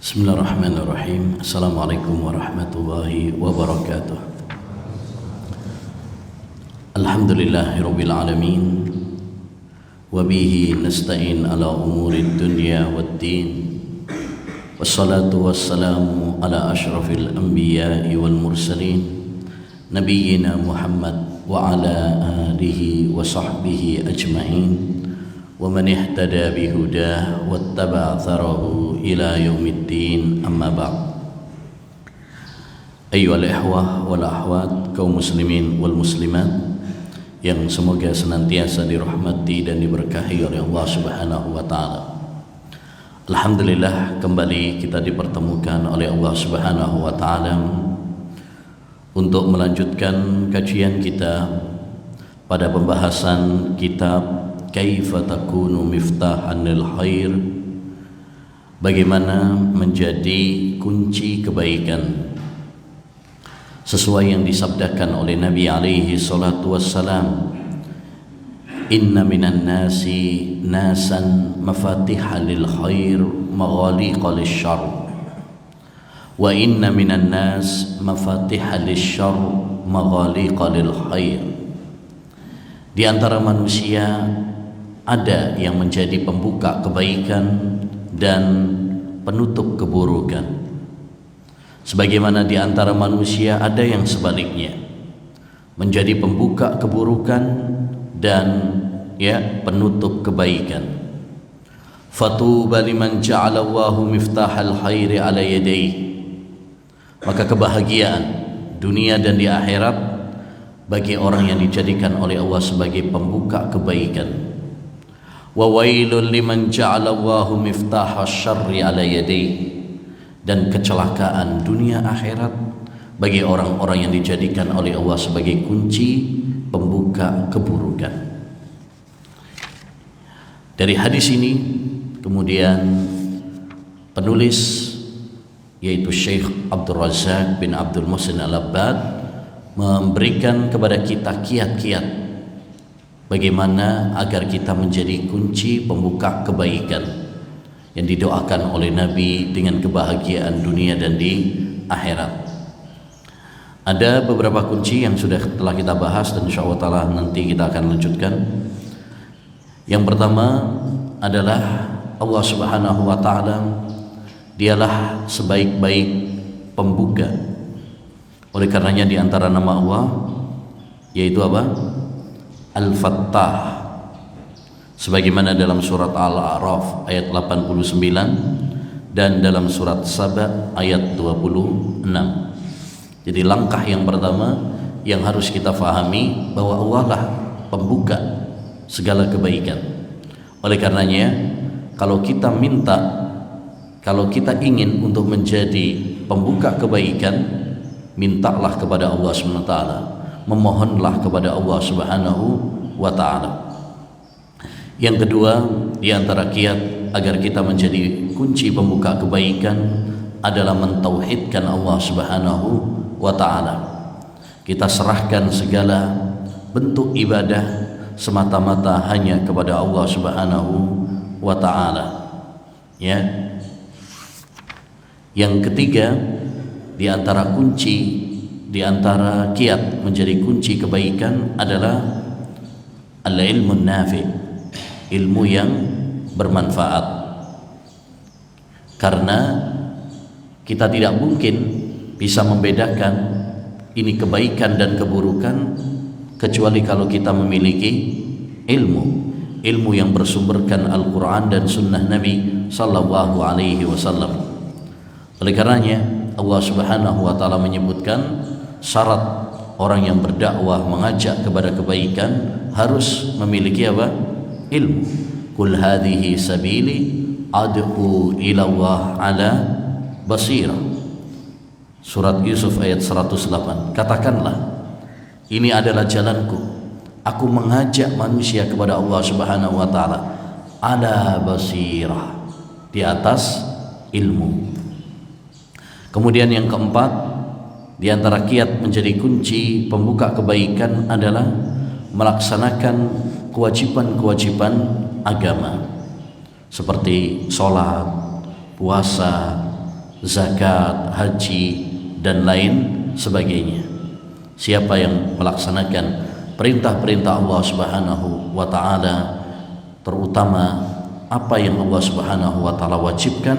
Bismillahirrahmanirrahim. Assalamualaikum warahmatullahi wabarakatuh. Alhamdulillahirabbil alamin. Wa bihi nasta'in ala umurid dunya waddin. Wassalatu wassalamu ala asyrafil anbiya'i wal mursalin nabiyyina Muhammad wa ala alihi wa sahbihi ajma'in. ومن اهتدى بهداه واتبع ثره إلى يوم الدين أما بعد. أيها الإخوة والأخوات, kaum muslimin wal muslimat yang semoga senantiasa dirahmati dan diberkahi oleh Allah Subhanahu wa taala. Alhamdulillah, kembali kita dipertemukan oleh Allah Subhanahu wa taala untuk melanjutkan kajian kita pada pembahasan kitab Kaifa takunu miftahan lil khair, bagaimana menjadi kunci kebaikan, sesuai yang disabdakan oleh Nabi alaihi salatu wassalam, inna minan nasi nasan mafatihah lil khair maghaliqa lisyarr, wa inna minan nas mafatihah lisyarr maghaliqa lil khair. Di antara manusia ada yang menjadi pembuka kebaikan dan penutup keburukan. Sebagaimana di antara manusia ada yang sebaliknya, menjadi pembuka keburukan dan penutup kebaikan. Fatuba liman ja'ala Allahu miftahal khairi ala yadayhi. Maka kebahagiaan dunia dan di akhirat bagi orang yang dijadikan oleh Allah sebagai pembuka kebaikan. Wa wailul liman ja'ala Allahu miftahasy syarri ala yadayhi. Dan kecelakaan dunia akhirat bagi orang-orang yang dijadikan oleh Allah sebagai kunci pembuka keburukan. Dari hadis ini kemudian penulis, yaitu Syekh Abdul Razak bin Abdul Muhsin Al-Abbad, memberikan kepada kita kiat-kiat bagaimana agar kita menjadi kunci pembuka kebaikan yang didoakan oleh Nabi dengan kebahagiaan dunia dan di akhirat. Ada beberapa kunci yang telah kita bahas dan insyaallah ta'ala nanti kita akan lanjutkan. Yang pertama adalah Allah Subhanahu wa ta'ala, dialah sebaik-baik pembuka. Oleh karenanya di antara nama Allah yaitu apa? Al-Fattah, sebagaimana dalam surat Al-A'raf ayat 89 dan dalam surat Saba ayat 26. Jadi langkah yang pertama yang harus kita fahami bahwa Allah lah pembuka segala kebaikan. Oleh karenanya kalau kita ingin untuk menjadi pembuka kebaikan, mintalah kepada Allah SWT, memohonlah kepada Allah Subhanahu wa ta'ala. Yang kedua, di antara kiat agar kita menjadi kunci pembuka kebaikan adalah mentauhidkan Allah Subhanahu wa ta'ala. Kita serahkan segala bentuk ibadah semata-mata hanya kepada Allah Subhanahu wa ta'ala. Yang ketiga, di antara kiat menjadi kunci kebaikan adalah al-ilmun nafi', ilmu yang bermanfaat. Karena kita tidak mungkin bisa membedakan ini kebaikan dan keburukan kecuali kalau kita memiliki ilmu yang bersumberkan Al-Quran dan Sunnah Nabi Sallallahu Alaihi Wasallam. Oleh karenanya Allah Subhanahu Wa Taala menyebutkan syarat orang yang berdakwah mengajak kepada kebaikan harus memiliki apa? Ilmu. Qul hadhihi sabili ad'u ila Allah ala basirah. Surat Yusuf ayat 108. Katakanlah, ini adalah jalanku, aku mengajak manusia kepada Allah Subhanahu wa taala ala basirah, di atas ilmu. Kemudian yang keempat, di antara kiat menjadi kunci pembuka kebaikan adalah melaksanakan kewajiban-kewajiban agama seperti sholat, puasa, zakat, haji, dan lain sebagainya. Siapa yang melaksanakan perintah-perintah Allah Subhanahu wa ta'ala, terutama apa yang Allah Subhanahu wa ta'ala wajibkan,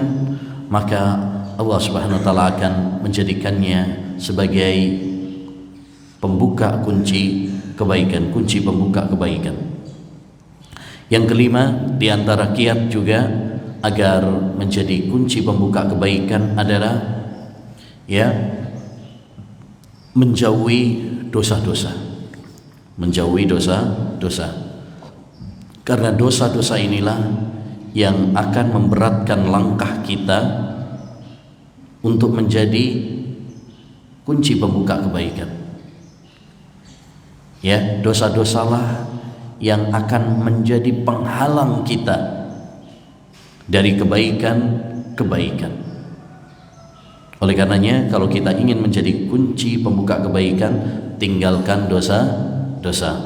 maka Allah Subhanahu wa ta'ala akan menjadikannya sebagai pembuka kunci kebaikan, kunci pembuka kebaikan. Yang kelima, di antara kiat juga agar menjadi kunci pembuka kebaikan adalah menjauhi dosa-dosa. Menjauhi dosa-dosa. Karena dosa-dosa inilah yang akan memberatkan langkah kita untuk menjadi kunci pembuka kebaikan. Dosa-dosalah yang akan menjadi penghalang kita dari kebaikan-kebaikan. Oleh karenanya, kalau kita ingin menjadi kunci pembuka kebaikan, tinggalkan dosa-dosa.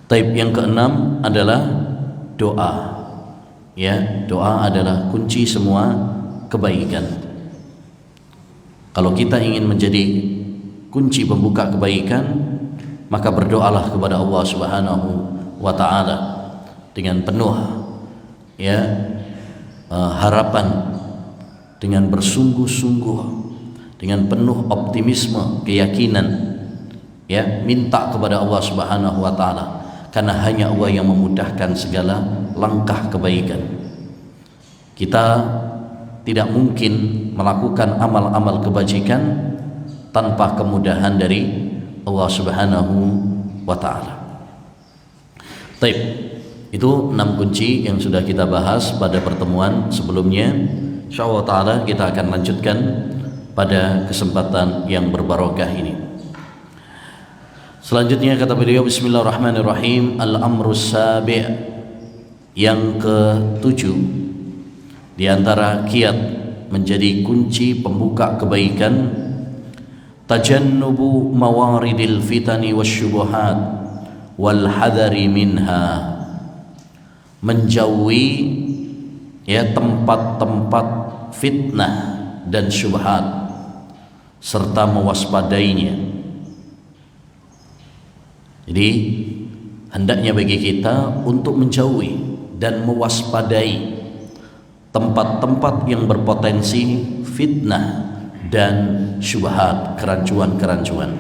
Taib yang keenam adalah doa. Doa adalah kunci semua kebaikan. Kalau kita ingin menjadi kunci pembuka kebaikan, maka berdoalah kepada Allah Subhanahu wa ta'ala dengan penuh harapan, dengan bersungguh-sungguh, dengan penuh optimisme, keyakinan, minta kepada Allah Subhanahu wa ta'ala, karena hanya Allah yang memudahkan segala langkah kebaikan. Kita tidak mungkin melakukan amal-amal kebajikan tanpa kemudahan dari Allah Subhanahu wa ta'ala. Baik, itu 6 kunci yang sudah kita bahas pada pertemuan sebelumnya. Insyaallah ta'ala kita akan lanjutkan pada kesempatan yang berbarokah ini. Selanjutnya kata beliau, bismillahirrahmanirrahim, al-amrus sabi', yang ke-7 di antara kiat menjadi kunci pembuka kebaikan, tajannubu mawaridil fitani wasyubuhat wal hadari minha, menjauhi tempat-tempat fitnah dan syubhat serta mewaspadainya. Jadi hendaknya bagi kita untuk menjauhi dan mewaspadai tempat-tempat yang berpotensi fitnah dan syubhat, kerancuan-kerancuan.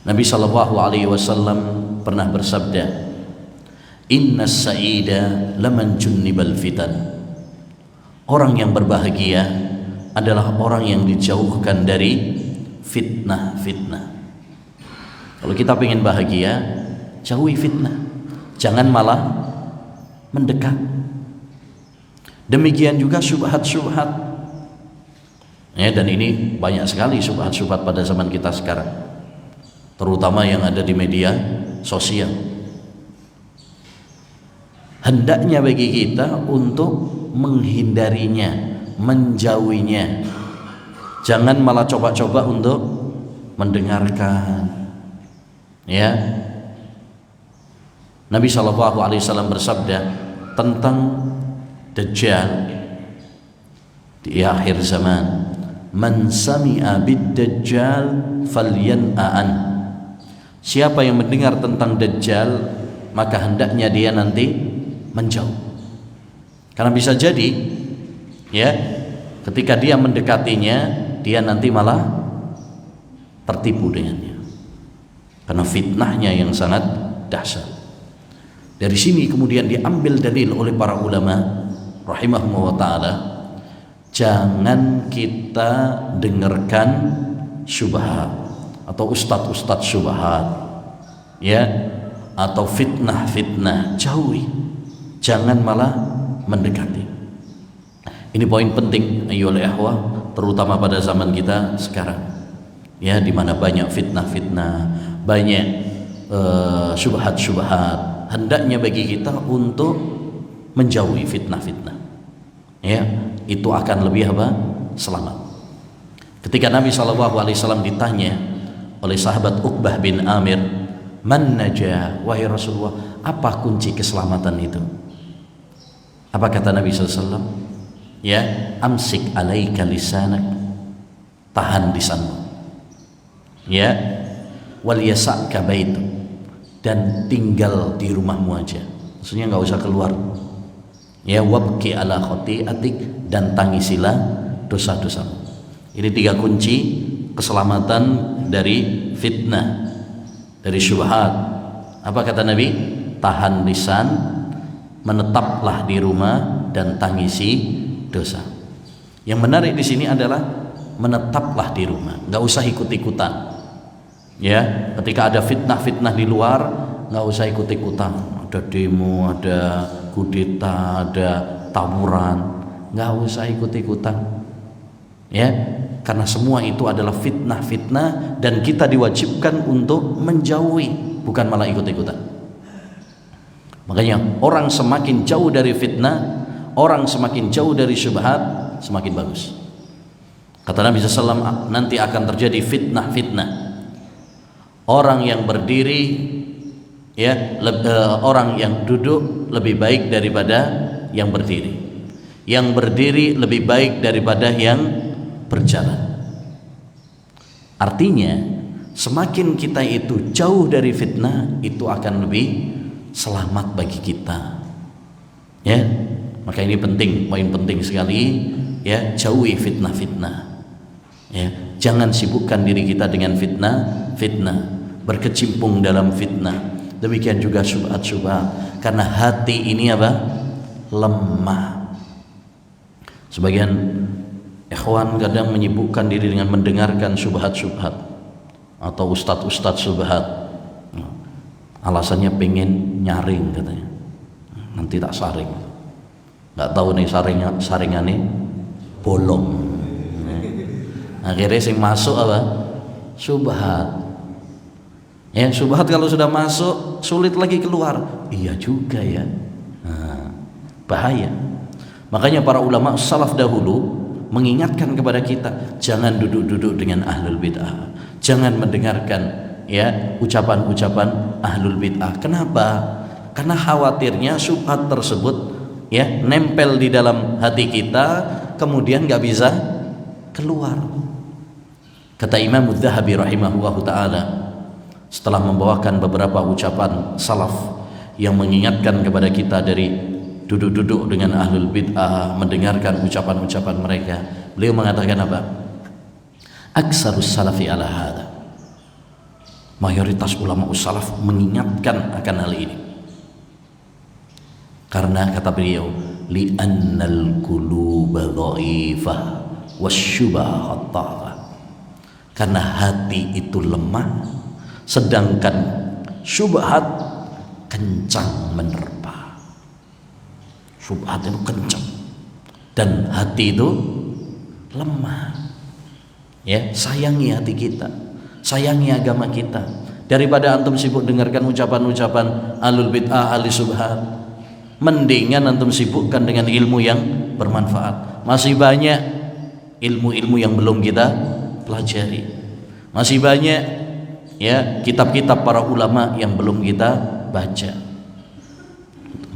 Nabi SAW pernah bersabda, inna sa'ida laman junnibal fitan. Orang yang berbahagia adalah orang yang dijauhkan dari fitnah-fitnah. Kalau kita ingin bahagia, jauhi fitnah, jangan malah mendekat. Demikian juga syubhat-syubhat. Dan ini banyak sekali syubhat-syubhat pada zaman kita sekarang, terutama yang ada di media sosial. Hendaknya bagi kita untuk menghindarinya, menjauhinya. Jangan malah coba-coba untuk mendengarkan. Nabi SAW bersabda tentang Dajjal di akhir zaman, man sami'a bid-dajjal falyan'an. Siapa yang mendengar tentang Dajjal, maka hendaknya dia nanti menjauh. Karena bisa jadi ketika dia mendekatinya, dia nanti malah tertipu dengannya, karena fitnahnya yang sangat dahsyat. Dari sini kemudian diambil dalil oleh para ulama rahimahumullah ta'ala, jangan kita dengarkan syubhat atau ustadz-ustadz syubhat atau fitnah-fitnah, jauhi, jangan malah mendekati. Ini poin penting ayyuhal ikhwah, terutama pada zaman kita sekarang, di mana banyak fitnah-fitnah, banyak syubhat-syubhat. Hendaknya bagi kita untuk menjauhi fitnah-fitnah. Itu akan lebih selamat. Ketika Nabi SAW ditanya oleh sahabat Uqbah bin Amir, man najah, wahai Rasulullah, apa kunci keselamatan itu? Apa kata Nabi SAW? Ya, amsik alaika lisanak, tahan lisanmu. Ya, wal yasa'ka baitu, dan tinggal di rumahmu aja. Maksudnya nggak usah keluar. Ya, wabki ala khati'atik, dan tangisilah dosa-dosamu. Ini 3 kunci keselamatan dari fitnah, dari syubhat. Apa kata Nabi? Tahan lisan, menetaplah di rumah, dan tangisi dosa. Yang menarik di sini adalah menetaplah di rumah, nggak usah ikut-ikutan. Ya, ketika ada fitnah-fitnah di luar, nggak usah ikut-ikutan. Ada demo, ada kudeta, ada tawuran, nggak usah ikut-ikutan. Ya, karena semua itu adalah fitnah-fitnah, dan kita diwajibkan untuk menjauhi, bukan malah ikut-ikutan. Makanya orang semakin jauh dari fitnah, orang semakin jauh dari syubhat, semakin bagus. Kata Nabi SAW, nanti akan terjadi fitnah-fitnah. Orang yang berdiri, ya, orang yang duduk lebih baik daripada yang berdiri. Yang berdiri lebih baik daripada yang berjalan. Artinya, semakin kita itu jauh dari fitnah, itu akan lebih selamat bagi kita. Ya, maka ini penting, poin penting sekali. Ya, jauhi fitnah-fitnah. Ya, jangan sibukkan diri kita dengan fitnah, berkecimpung dalam fitnah. Demikian juga syubhat-syubhat, karena hati ini apa? Lemah. Sebagian ikhwan kadang menyibukkan diri dengan mendengarkan syubhat-syubhat atau ustadz-ustadz syubhat. Alasannya pengen nyaring katanya. Nanti tak saring. Nggak tahu nih saringannya bolong. Akhirnya yang masuk apa? Syubhat. Ya, syubhat kalau sudah masuk sulit lagi keluar. Iya juga ya. Nah, bahaya. Makanya para ulama salaf dahulu mengingatkan kepada kita, jangan duduk-duduk dengan ahlul bid'ah. Jangan mendengarkan, ya, ucapan-ucapan ahlul bid'ah. Kenapa? Karena khawatirnya syubhat tersebut, ya, nempel di dalam hati kita, kemudian nggak bisa keluar. Kata Imam Adz-Dzahabi rahimahullahu ta'ala, setelah membawakan beberapa ucapan salaf yang mengingatkan kepada kita dari duduk-duduk dengan ahlul bid'ah, mendengarkan ucapan-ucapan mereka, beliau mengatakan apa? Aksarus salafi ala hadha, mayoritas ulama salaf mengingatkan akan hal ini. Karena kata beliau, li'annal quluba dha'ifah wasyubhat ta'ah, karena hati itu lemah, sedangkan syubhat kencang menerpa. Syubhat itu kencang dan hati itu lemah. Ya, sayangi hati kita, sayangi agama kita. Daripada antum sibuk dengarkan ucapan-ucapan ahlul bid'ah, ahli syubhat, mendingan antum sibukkan dengan ilmu yang bermanfaat. Masih banyak ilmu-ilmu yang belum kita pelajari. Masih banyak, ya, kitab-kitab para ulama yang belum kita baca.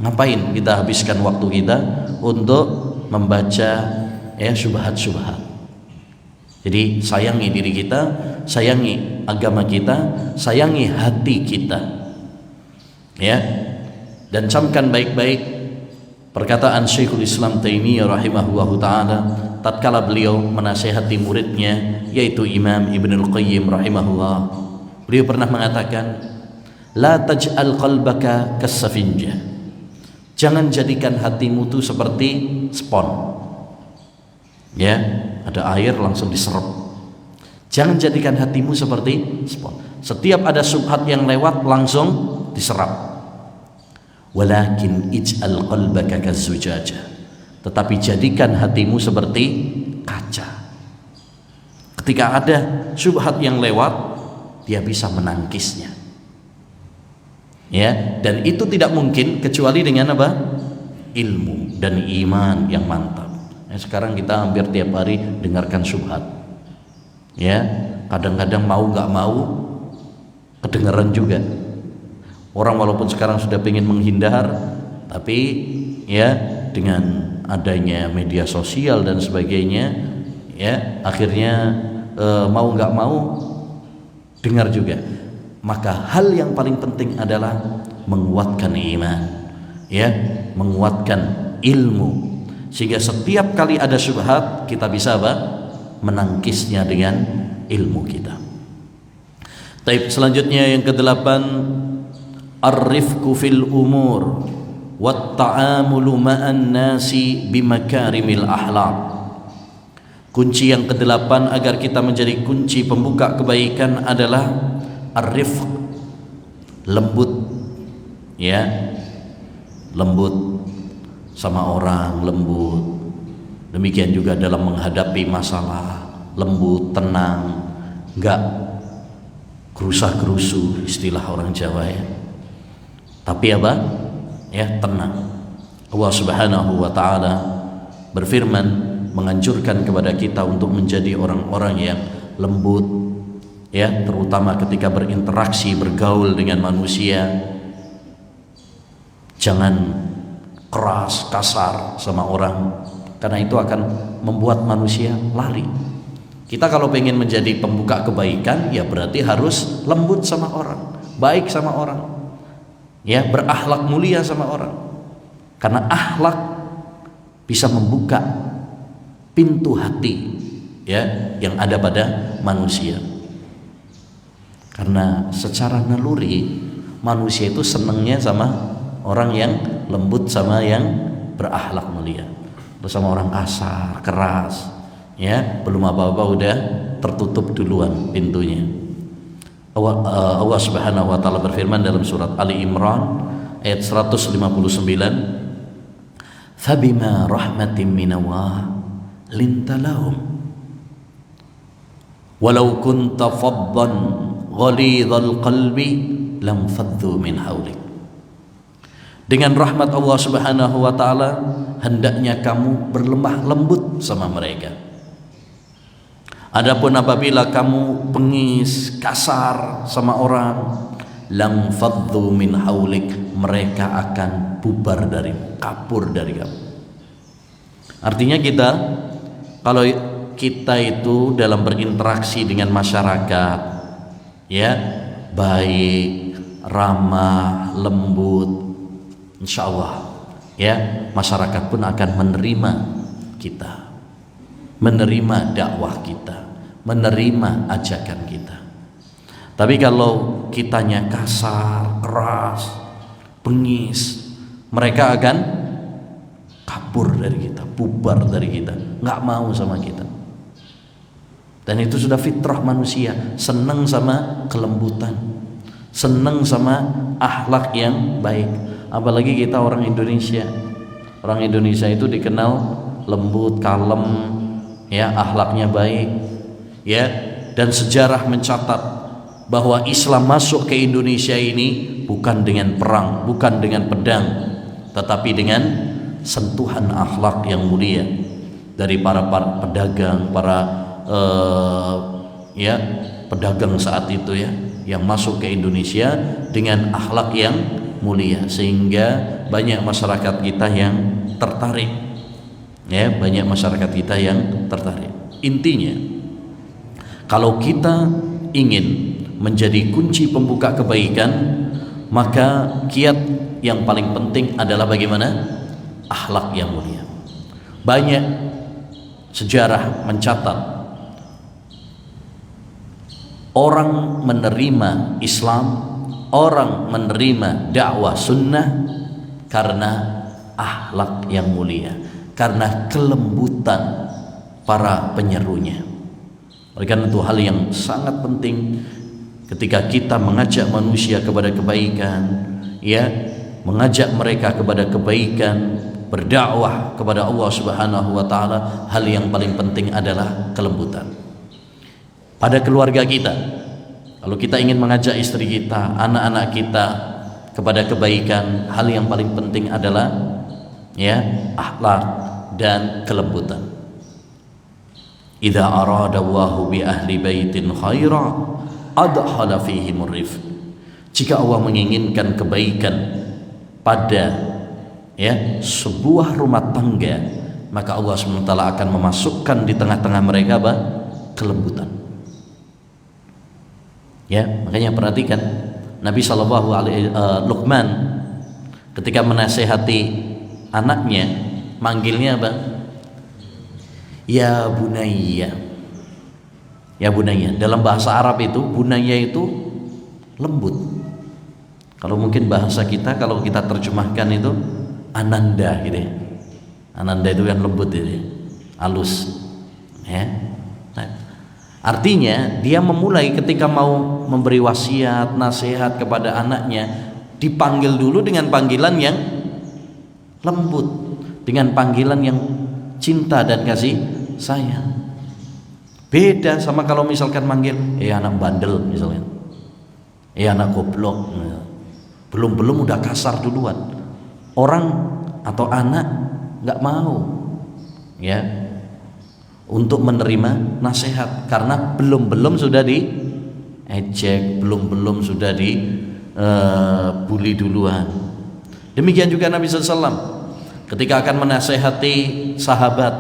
Ngapain kita habiskan waktu kita untuk membaca, ya, syubhat-syubhat? Jadi sayangi diri kita, sayangi agama kita, sayangi hati kita. Ya. Dan camkan baik-baik perkataan Syekhul Islam Taimiyah rahimahullahu ta'ala tatkala beliau menasihati muridnya, yaitu Imam Ibnul Qayyim rahimahullah. Beliau pernah mengatakan, la taj'al qalbaka kassafinjah, jangan jadikan hatimu itu seperti spon. Ya, ada air langsung diserap. Jangan jadikan hatimu seperti spon. Setiap ada syubhat yang lewat langsung diserap. Walakin ij'al qalbaka kazzujajah, tetapi jadikan hatimu seperti kaca. Ketika ada syubhat yang lewat, dia bisa menangkisnya. Ya, dan itu tidak mungkin kecuali dengan apa? Ilmu dan iman yang mantap. Sekarang kita hampir tiap hari dengarkan syubhat. Ya, kadang-kadang mau nggak mau kedengaran juga. Orang walaupun sekarang sudah ingin menghindar, tapi ya dengan adanya media sosial dan sebagainya, ya akhirnya mau nggak mau dengar juga. Maka hal yang paling penting adalah menguatkan iman, ya, menguatkan ilmu, sehingga setiap kali ada syubhat kita bisa apa? Menangkisnya dengan ilmu kita. Taib, selanjutnya yang ke-8, ar-rifqu fil umur wat ta'amulu ma'an nasi bimakarimil akhlaq. Kunci yang ke-8 agar kita menjadi kunci pembuka kebaikan adalah ar-rifq, lembut, ya, lembut sama orang, lembut. Demikian juga dalam menghadapi masalah, lembut, tenang, enggak gerusah-gerusu istilah orang Jawa, ya. Tapi apa? Ya, tenang. Allah Subhanahu wa taala berfirman menganjurkan kepada kita untuk menjadi orang-orang yang lembut, ya, terutama ketika berinteraksi, bergaul dengan manusia. Jangan keras, kasar sama orang, karena itu akan membuat manusia lari. Kita kalau pengen menjadi pembuka kebaikan, ya berarti harus lembut sama orang, baik sama orang, ya, berakhlak mulia sama orang. Karena akhlak bisa membuka pintu hati, ya, yang ada pada manusia. Karena secara naluri manusia itu senangnya sama orang yang lembut, sama yang berakhlak mulia. Bersama orang kasar, keras, ya, belum apa-apa udah tertutup duluan pintunya. Allah Subhanahu wa taala berfirman dalam surat Ali Imran ayat 159, "Fabima rahmatin minallah linta lahum walau kunta faddan ghalidhal qalbi lam faddu min hawlik." Dengan rahmat Allah Subhanahu wa taala hendaknya kamu berlemah lembut sama mereka. Adapun apabila kamu pengis, kasar sama orang, lam faddu min haulik, mereka akan bubar darimu, kabur dari kamu. Artinya kalau kita itu dalam berinteraksi dengan masyarakat, ya, baik, ramah, lembut, insya Allah, ya, masyarakat pun akan menerima kita, menerima dakwah kita, menerima ajakan kita. Tapi kalau kitanya kasar, keras, bengis, mereka akan kabur dari kita, bubar dari kita, nggak mau sama kita. Dan itu sudah fitrah manusia, senang sama kelembutan, senang sama akhlak yang baik. Apalagi kita orang Indonesia. Orang Indonesia itu dikenal lembut, kalem, ya, akhlaknya baik, ya. Dan sejarah mencatat bahwa Islam masuk ke Indonesia ini bukan dengan perang, bukan dengan pedang, tetapi dengan sentuhan akhlak yang mulia dari para pedagang, ya, pedagang saat itu, ya, yang masuk ke Indonesia dengan akhlak yang mulia, sehingga banyak masyarakat kita yang tertarik, ya, banyak masyarakat kita yang tertarik. Intinya, kalau kita ingin menjadi kunci pembuka kebaikan, maka kiat yang paling penting adalah bagaimana? Akhlak yang mulia. Banyak sejarah mencatat orang menerima Islam, orang menerima dakwah sunnah karena akhlak yang mulia, karena kelembutan para penyerunya. Oleh karena itu hal yang sangat penting ketika kita mengajak manusia kepada kebaikan, ya, mengajak mereka kepada kebaikan, berdakwah kepada Allah Subhanahu wa taala, hal yang paling penting adalah kelembutan. Pada keluarga kita, kalau kita ingin mengajak istri kita, anak-anak kita kepada kebaikan, hal yang paling penting adalah, ya, akhlak dan kelembutan. Idza arada Allahu bi ahli baitin khaira adkhala fihim rifq. Jika Allah menginginkan kebaikan pada sebuah rumah tangga, maka Allah SWT akan memasukkan di tengah-tengah mereka kelembutan. Makanya perhatikan Nabi Luqman ketika menasehati anaknya, manggilnya apa? Ya bunayya. Ya bunayya. Dalam bahasa Arab itu bunayya itu lembut. Kalau mungkin bahasa kita, kalau kita terjemahkan itu ananda gitu ya. Ananda itu yang lembut itu, halus. Artinya dia memulai ketika mau memberi wasiat, nasihat kepada anaknya, dipanggil dulu dengan panggilan yang lembut, dengan panggilan yang cinta dan kasih sayang. Beda sama kalau misalkan manggil anak bandel misalnya, anak goblok, belum udah kasar duluan. Orang atau anak nggak mau untuk menerima nasihat karena belum sudah diejek, belum sudah dibully duluan. Demikian juga Nabi SAW ketika akan menasehati sahabat,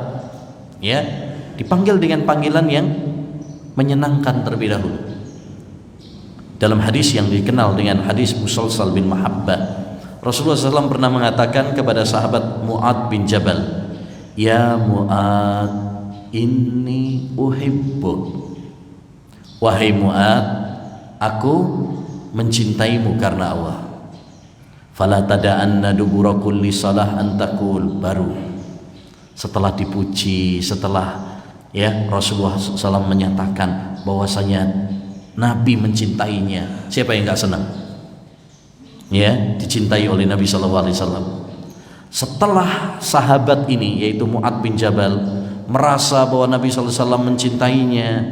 dipanggil dengan panggilan yang menyenangkan terlebih dahulu. Dalam hadis yang dikenal dengan hadis Musalsal bin Mahabbah, Rasulullah SAW pernah mengatakan kepada sahabat Mu'ad bin Jabal, ya Mu'ad, inni uhibbuk. Wahai Mu'ad, aku mencintaimu karena Allah. Fala tada'anna dubura kulli salah antakul. Baru setelah dipuji, setelah Rasulullah SAW menyatakan bahwasanya Nabi mencintainya, siapa yang gak senang dicintai oleh Nabi SAW. Setelah sahabat ini yaitu Mu'ad bin Jabal merasa bahwa Nabi SAW mencintainya,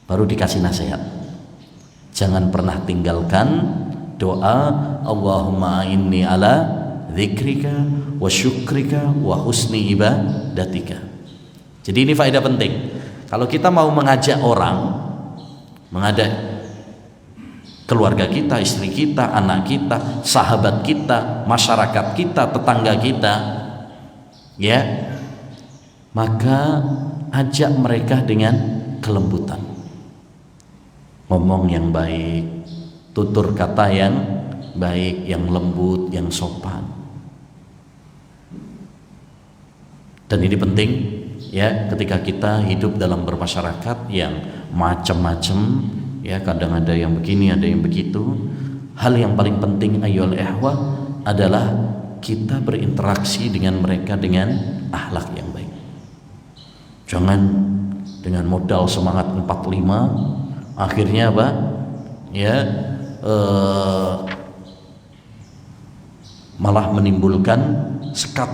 baru dikasih nasihat, jangan pernah tinggalkan doa Allahumma inni ala dzikrika wa syukrika wa husni ibadatika. Jadi ini faedah penting. Kalau kita mau mengajak orang, mengajak keluarga kita, istri kita, anak kita, sahabat kita, masyarakat kita, tetangga kita, maka ajak mereka dengan kelembutan, ngomong yang baik, tutur kata yang baik, yang lembut, yang sopan. Dan ini penting ketika kita hidup dalam bermasyarakat yang macam-macam, kadang ada yang begini, ada yang begitu. Hal yang paling penting ayyuhal ikhwah adalah kita berinteraksi dengan mereka dengan akhlak yang baik. Jangan dengan modal semangat 45 akhirnya apa? Malah menimbulkan sekat.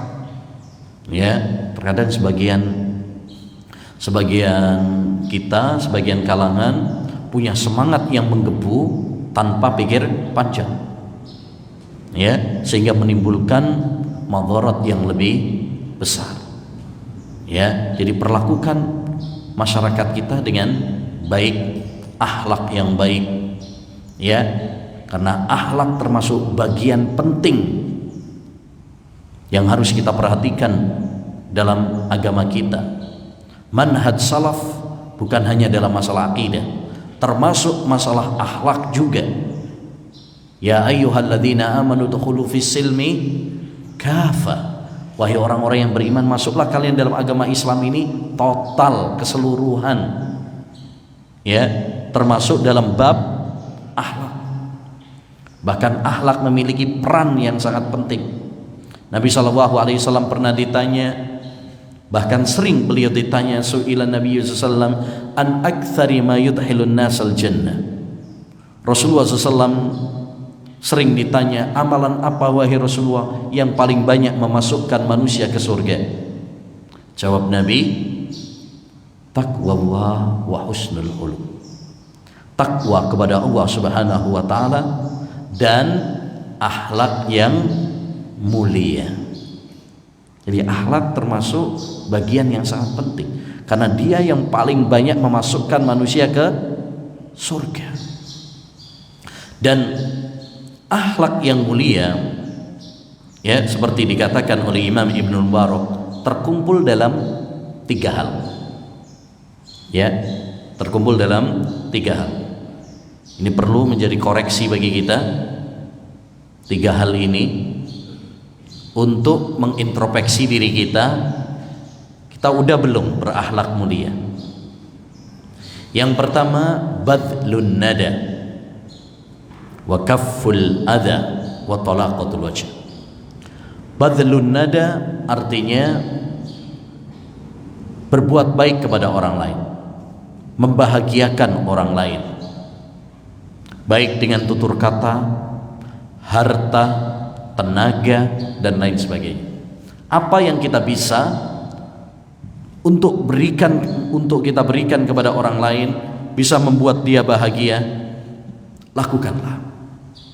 Terkadang sebagian kita, sebagian kalangan punya semangat yang menggebu tanpa pikir panjang, sehingga menimbulkan madarat yang lebih besar. Jadi perlakukan masyarakat kita dengan baik, akhlak yang baik, karena akhlak termasuk bagian penting yang harus kita perhatikan dalam agama kita. Manhaj salaf bukan hanya dalam masalah akidah, termasuk masalah akhlak juga. Ya ayyuhalladzina amanu dukhulu fis silmi kafa. Wahai orang-orang yang beriman, masuklah kalian dalam agama Islam ini total, keseluruhan. Termasuk dalam bab akhlak. Bahkan akhlak memiliki peran yang sangat penting. Nabi SAW pernah ditanya, bahkan sering beliau ditanya, su'ila Nabi SAW an aktsari ma yudkhilun nasal jannah. Rasulullah SAW sering ditanya, amalan apa wahai Rasulullah yang paling banyak memasukkan manusia ke surga? Jawab Nabi, taqwallah wa husnul khuluq. Takwa kepada Allah Subhanahu wa taala dan akhlak yang mulia. Jadi akhlak termasuk bagian yang sangat penting, karena dia yang paling banyak memasukkan manusia ke surga. Dan akhlak yang mulia, ya, seperti dikatakan oleh Imam Ibnul Mubarak, terkumpul dalam 3 hal. Ya, terkumpul dalam 3 hal. Ini perlu menjadi koreksi bagi kita. 3 hal ini untuk mengintrospeksi diri kita udah belum berakhlak mulia. Yang pertama, badlun nada wa kafful adha wa talaqatul wajh. Badlun nada artinya berbuat baik kepada orang lain, membahagiakan orang lain, baik dengan tutur kata, harta, tenaga, dan lain sebagainya. Apa yang kita bisa untuk kita berikan kepada orang lain, bisa membuat dia bahagia, lakukanlah.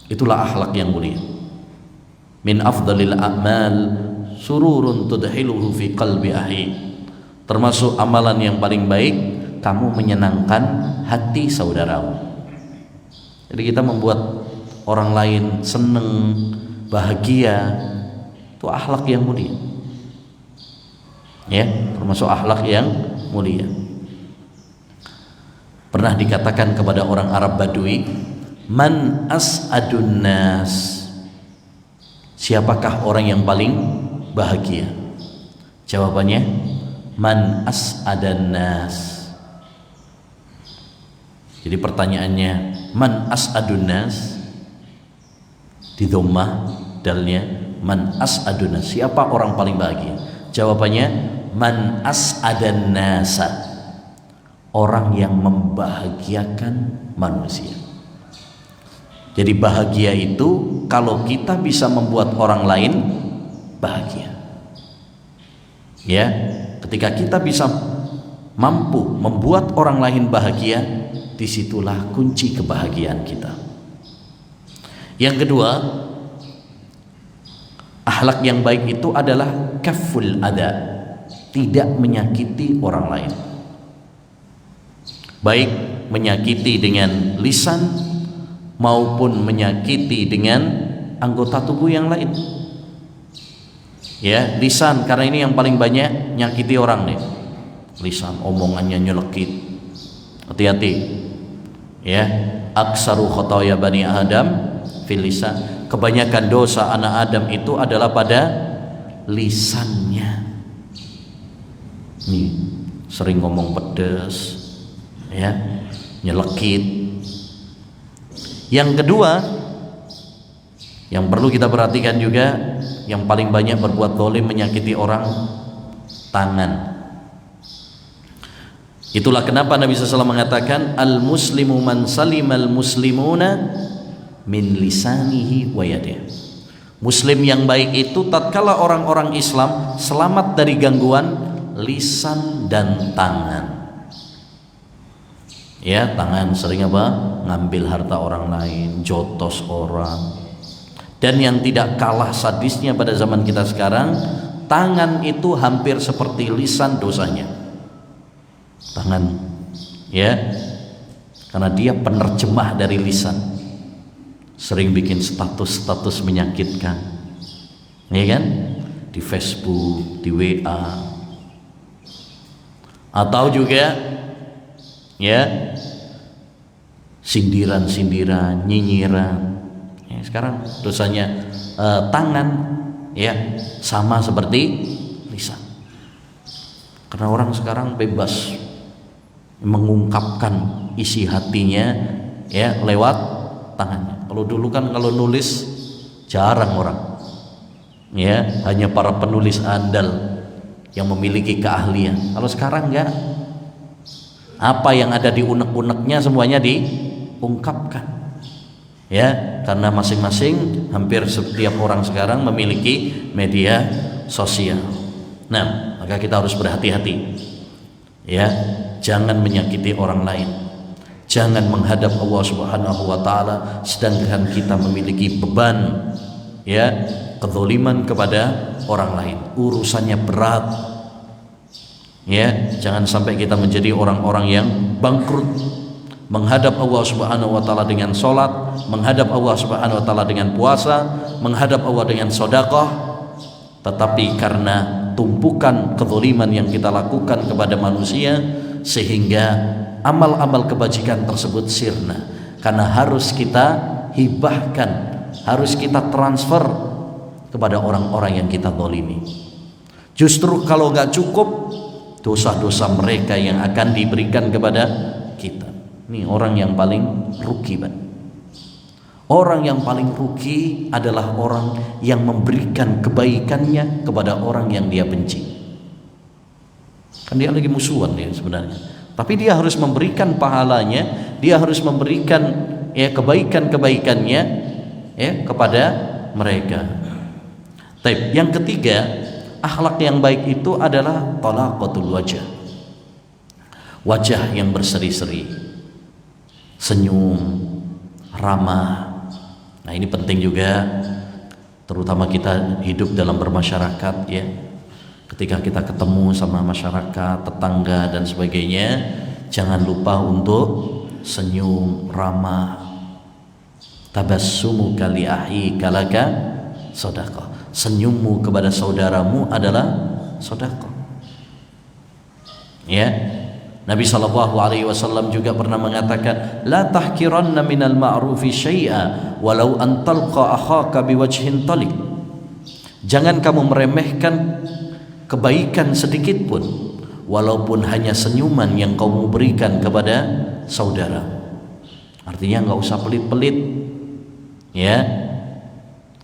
Itulah akhlak yang mulia. Min afdalil a'mal sururun tudhiluhu fi qalbi ahi. Termasuk amalan yang paling baik, kamu menyenangkan hati saudaramu. Jadi kita membuat orang lain seneng, bahagia, itu akhlak yang mulia. Ya, termasuk akhlak yang mulia. Pernah dikatakan kepada orang Arab Badui, man as'adun nas, siapakah orang yang paling bahagia? Jawabannya, man as'adan nas. Jadi pertanyaannya, man as'adun nas, di dhammah dalnya, man as'adun nas, siapa orang paling bahagia? Jawabannya, man as'adan nasa, orang yang membahagiakan manusia. Jadi bahagia itu kalau kita bisa membuat orang lain bahagia. Ya, ketika kita bisa mampu membuat orang lain bahagia, disitulah kunci kebahagiaan kita. Yang kedua, akhlak yang baik itu adalah kafful adha, tidak menyakiti orang lain, baik menyakiti dengan lisan maupun menyakiti dengan anggota tubuh yang lain. Ya, lisan, karena ini yang paling banyak nyakiti orang nih. Lisan, omongannya nyelekit. Hati-hati. Ya, aksaru khotoya bani Adam fil lisan. Kebanyakan dosa anak Adam itu adalah pada lisannya. Nih, sering ngomong pedes, ya, nyelekit. Yang kedua, yang perlu kita perhatikan juga, yang paling banyak berbuat zalim, menyakiti orang, tangan. Itulah kenapa Nabi SAW mengatakan, al-muslimu man salimal muslimuna min lisanihi wa yadihi. Muslim yang baik itu tatkala orang-orang Islam selamat dari gangguan lisan dan tangan. Ya, tangan sering apa? Ngambil harta orang lain, jotos orang. Dan yang tidak kalah sadisnya pada zaman kita sekarang, tangan itu hampir seperti lisan dosanya. Tangan, ya, karena dia penerjemah dari lisan. Sering bikin status-status menyakitkan, ya kan? Di Facebook, di WA, atau juga, ya, sindiran-sindiran, nyinyiran. Ya, sekarang dosanya tangan, ya, sama seperti lisan. Karena orang sekarang bebas mengungkapkan isi hatinya, ya, lewat tangannya. Kalau dulu kan kalau nulis jarang orang, ya, hanya para penulis andal yang memiliki keahlian. Kalau sekarang enggak, apa yang ada di unek-uneknya semuanya diungkapkan, ya, karena masing-masing hampir setiap orang sekarang memiliki media sosial. Nah, maka kita harus berhati-hati, ya, jangan menyakiti orang lain, jangan menghadap Allah Subhanahu wa taala sedangkan kita memiliki beban, ya, kezaliman kepada orang lain. Urusannya berat. Ya, jangan sampai kita menjadi orang-orang yang bangkrut. Menghadap Allah Subhanahu wa taala dengan salat, menghadap Allah Subhanahu wa taala dengan puasa, menghadap Allah dengan sedekah, tetapi karena tumpukan kezaliman yang kita lakukan kepada manusia sehingga amal-amal kebajikan tersebut sirna. Karena harus kita hibahkan, harus kita transfer kepada orang-orang yang kita zalimi. Justru kalau nggak cukup, dosa-dosa mereka yang akan diberikan kepada kita. Ini orang yang paling rugi, Pak. Orang yang paling rugi adalah orang yang memberikan kebaikannya kepada orang yang dia benci. Kan dia lagi musuhan dia sebenarnya. Tapi dia harus memberikan pahalanya, dia harus memberikan ya kebaikan-kebaikannya ya kepada mereka. Baik, yang ketiga, akhlak yang baik itu adalah talaqatul wajah. Wajah yang berseri-seri, senyum, ramah. Nah, ini penting juga, terutama kita hidup dalam bermasyarakat ya. Ketika kita ketemu sama masyarakat, tetangga dan sebagainya, jangan lupa untuk senyum, ramah. Tabassumu kali ahi kalaka sedekah. Senyummu kepada saudaramu adalah sedekah. Ya. Nabi SAW juga pernah mengatakan, la tahkiranna minal ma'rufi syai'a walau an talqa akhaka biwajhin talik. Jangan kamu meremehkan kebaikan sedikit pun, walaupun hanya senyuman yang kamu berikan kepada saudara. Artinya nggak usah pelit-pelit, ya.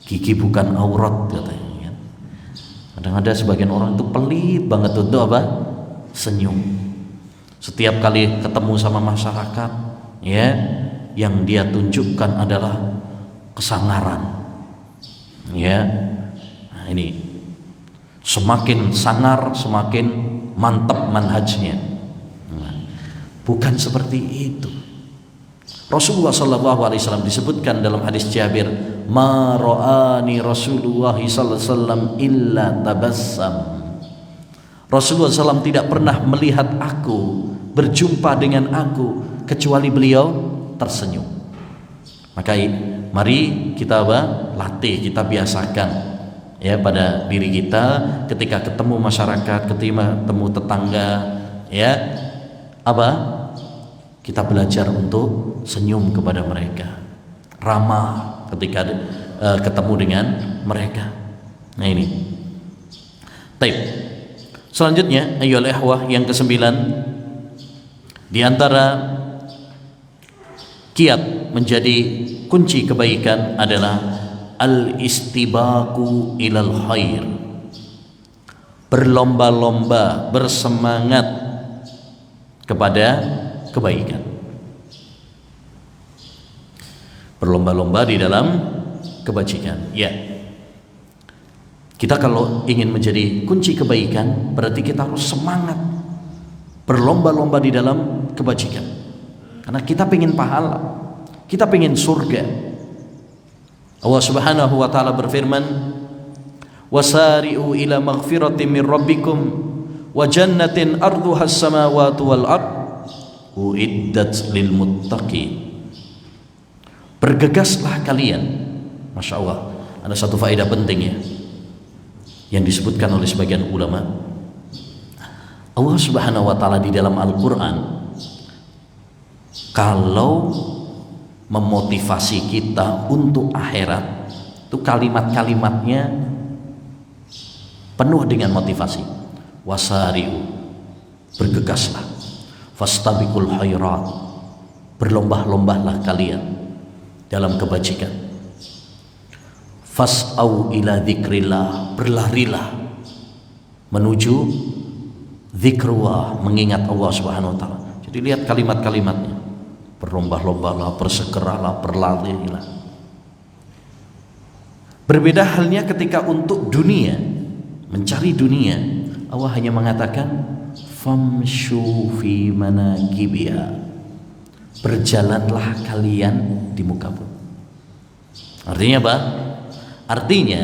Gigi bukan aurat katanya. Kadang ada sebagian orang itu pelit banget untuk apa? Senyum. Setiap kali ketemu sama masyarakat, ya, yang dia tunjukkan adalah kesangaran, ya. Nah, ini semakin sangar, semakin mantap manhajnya. Nah, bukan seperti itu. Rasulullah SAW disebutkan dalam hadis Jabir, ma ra'ani Rasulullah SAW illa tabassam. Rasulullah SAW tidak pernah melihat aku, berjumpa dengan aku, kecuali beliau tersenyum. Maka mari kita latih, kita biasakan ya pada diri kita ketika ketemu masyarakat, ketika ketemu tetangga, ya kita belajar untuk senyum kepada mereka, ramah ketika ketemu dengan mereka. Nah ini. Baik. Selanjutnya, ayyuhal ikhwah, yang kesembilan, di antara kiat menjadi kunci kebaikan adalah al-istibaku ilal khair. Berlomba-lomba, bersemangat kepada kebaikan. Berlomba-lomba di dalam kebajikan. Ya. Kita kalau ingin menjadi kunci kebaikan, berarti kita harus semangat berlomba-lomba di dalam kebajikan. Karena kita pengen pahala, kita pengen surga. Allah Subhanahu wa taala berfirman, wasari'u ila maghfiratin min rabbikum wa jannatin arduha as-samawati wal ard uiddat lil muttaqin. Bergegaslah kalian. Masya Allah, ada satu faedah penting ya yang disebutkan oleh sebagian ulama. Allah Subhanahu wa taala di dalam Al-Qur'an kalau memotivasi kita untuk akhirat, itu kalimat-kalimatnya penuh dengan motivasi. Wasari'u, bergegaslah. Fastabiqul khairat, berlomba-lombalah kalian dalam kebajikan. Fas'au ila dzikrillah, berlarilah menuju zikrullah, mengingat Allah Subhanahu wa taala. Jadi lihat kalimat-kalimatnya. Berlomba-lombalah, bersegeralah, berlarilah. Berbeda halnya ketika untuk dunia, mencari dunia, Allah hanya mengatakan famshu fi manakibiha, berjalanlah kalian di muka bumi. Artinya apa? Artinya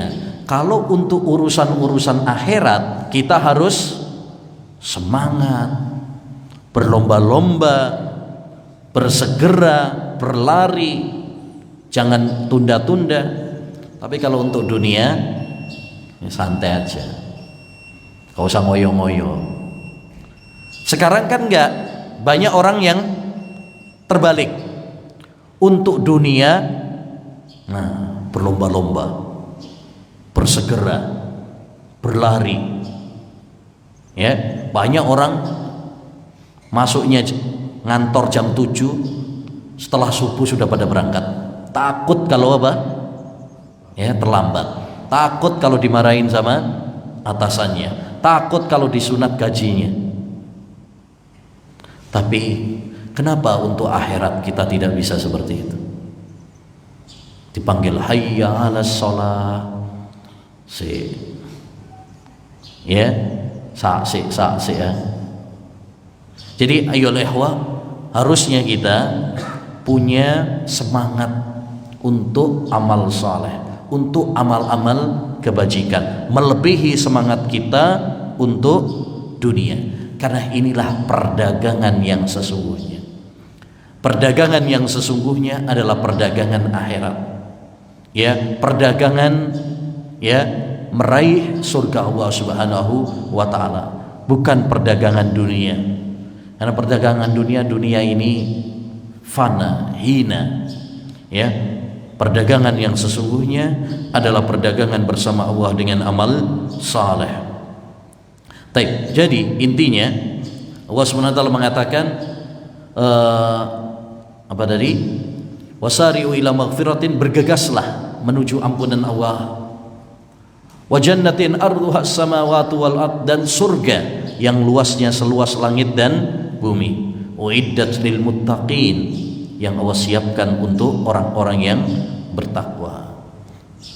Kalau untuk urusan-urusan akhirat kita harus semangat, berlomba-lomba, bersegera, berlari, jangan tunda-tunda. Tapi kalau untuk dunia, ya santai aja, gak usah ngoyo-ngoyo. Sekarang kan enggak, banyak orang yang terbalik. Untuk dunia, nah, berlomba-lomba, bersegera, berlari. Ya, banyak orang masuknya ngantor jam 7, setelah subuh sudah pada berangkat. Takut kalau apa? Ya, terlambat. Takut kalau dimarahin sama atasannya. Takut kalau disunat gajinya. Tapi kenapa untuk akhirat kita tidak bisa seperti itu? Dipanggil hayya 'alas shalah. Ya, saksi ya. Jadi ayo ikhwah, harusnya kita punya semangat untuk amal saleh, untuk amal-amal kebajikan, melebihi semangat kita untuk dunia. Karena inilah perdagangan yang sesungguhnya. Perdagangan yang sesungguhnya adalah perdagangan akhirat. Ya, perdagangan ya meraih surga Allah Subhanahu wa taala, bukan perdagangan dunia. Karena perdagangan dunia ini fana, hina. Ya, perdagangan yang sesungguhnya adalah perdagangan bersama Allah dengan amal saleh. Baik, jadi intinya Allah SWT mengatakan apa tadi? Wasari'u ila maghfiratin, bergegaslah menuju ampunan Allah. Wa jannatin arduha as-samawati wal ard, dan surga yang luasnya seluas langit dan bumi. Uiddat lil muttaqin, yang Allah siapkan untuk orang-orang yang bertakwa.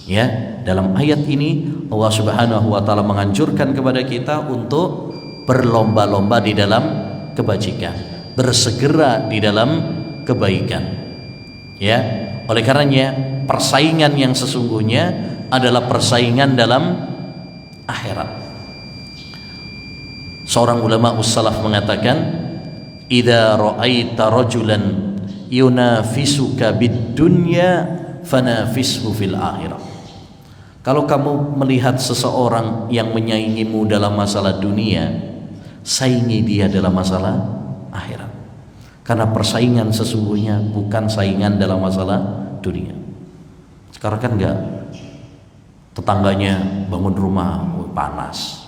Ya, dalam ayat ini Allah Subhanahu wa taala menganjurkan kepada kita untuk berlomba-lomba di dalam kebajikan, bersegera di dalam kebaikan. Ya, oleh karenanya persaingan yang sesungguhnya adalah persaingan dalam akhirat. Seorang ulama ussalaf mengatakan, idza ra'aita rajulan yunafisuka bid dunya fanafishu fil akhirah. Kalau kamu melihat seseorang yang menyaingimu dalam masalah dunia, saingi dia dalam masalah akhirat. Karena persaingan sesungguhnya bukan saingan dalam masalah dunia. Sekarang kan enggak, tetangganya bangun rumah panas,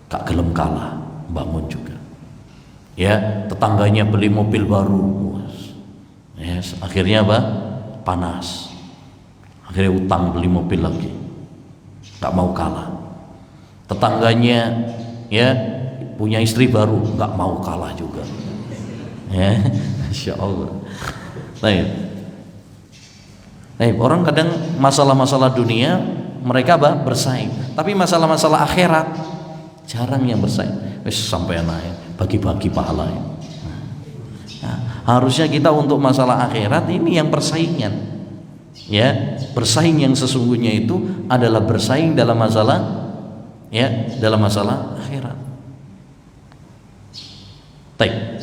gak gelem kalah, bangun juga. Ya, tetangganya beli mobil baru, yes, akhirnya apa? Panas. Akhirnya utang beli mobil lagi, gak mau kalah. Tetangganya ya punya istri baru, gak mau kalah juga. Ya, Masya Allah. Baik, orang kadang masalah-masalah dunia mereka apa? Bersaing. Tapi masalah-masalah akhirat jarang yang bersaing. Sampai naik bagi-bagi pahala. Nah, harusnya kita untuk masalah akhirat ini yang persaingan. Ya, bersaing yang sesungguhnya itu adalah bersaing dalam masalah ya, dalam masalah akhirat. Baik.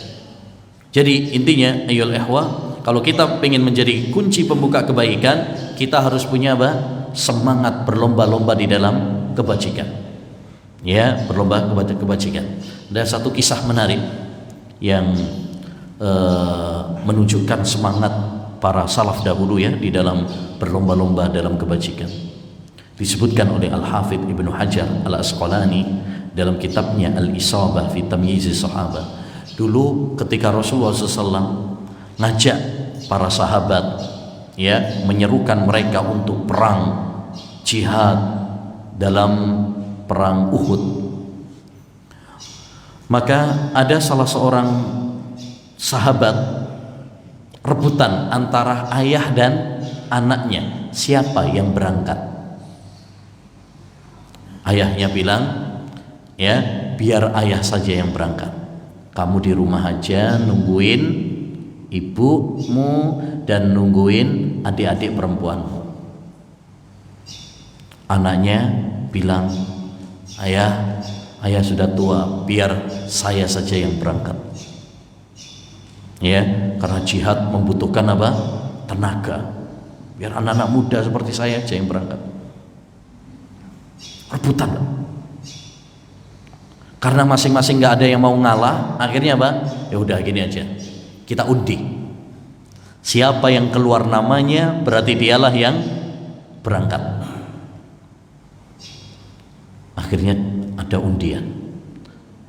Jadi intinya ayyul ikhwah, kalau kita ingin menjadi kunci pembuka kebaikan, kita harus punya apa? Semangat berlomba-lomba di dalam kebajikan. Ya, berlomba kebajikan. Ada satu kisah menarik yang menunjukkan semangat para salaf dahulu ya di dalam berlomba-lomba dalam kebajikan. Disebutkan oleh Al-Hafidh Ibnu Hajar Al-Asqalani dalam kitabnya Al-Isabah fi Tamyiz Sahabah. Dulu ketika Rasulullah SAW ngajak para sahabat ya, menyerukan mereka untuk perang jihad dalam perang Uhud, maka ada salah seorang sahabat rebutan antara ayah dan anaknya, siapa yang berangkat. Ayahnya bilang, ya biar ayah saja yang berangkat, kamu di rumah aja nungguin ibumu dan nungguin adik-adik perempuanmu. Anaknya bilang, ayah sudah tua, biar saya saja yang berangkat. Ya, karena jihad membutuhkan apa? Tenaga. Biar anak-anak muda seperti saya aja yang berangkat. Rebutan. Karena masing-masing nggak ada yang mau ngalah, akhirnya apa? Ya udah gini aja, kita undi. Siapa yang keluar namanya berarti dialah yang berangkat. Akhirnya ada undian.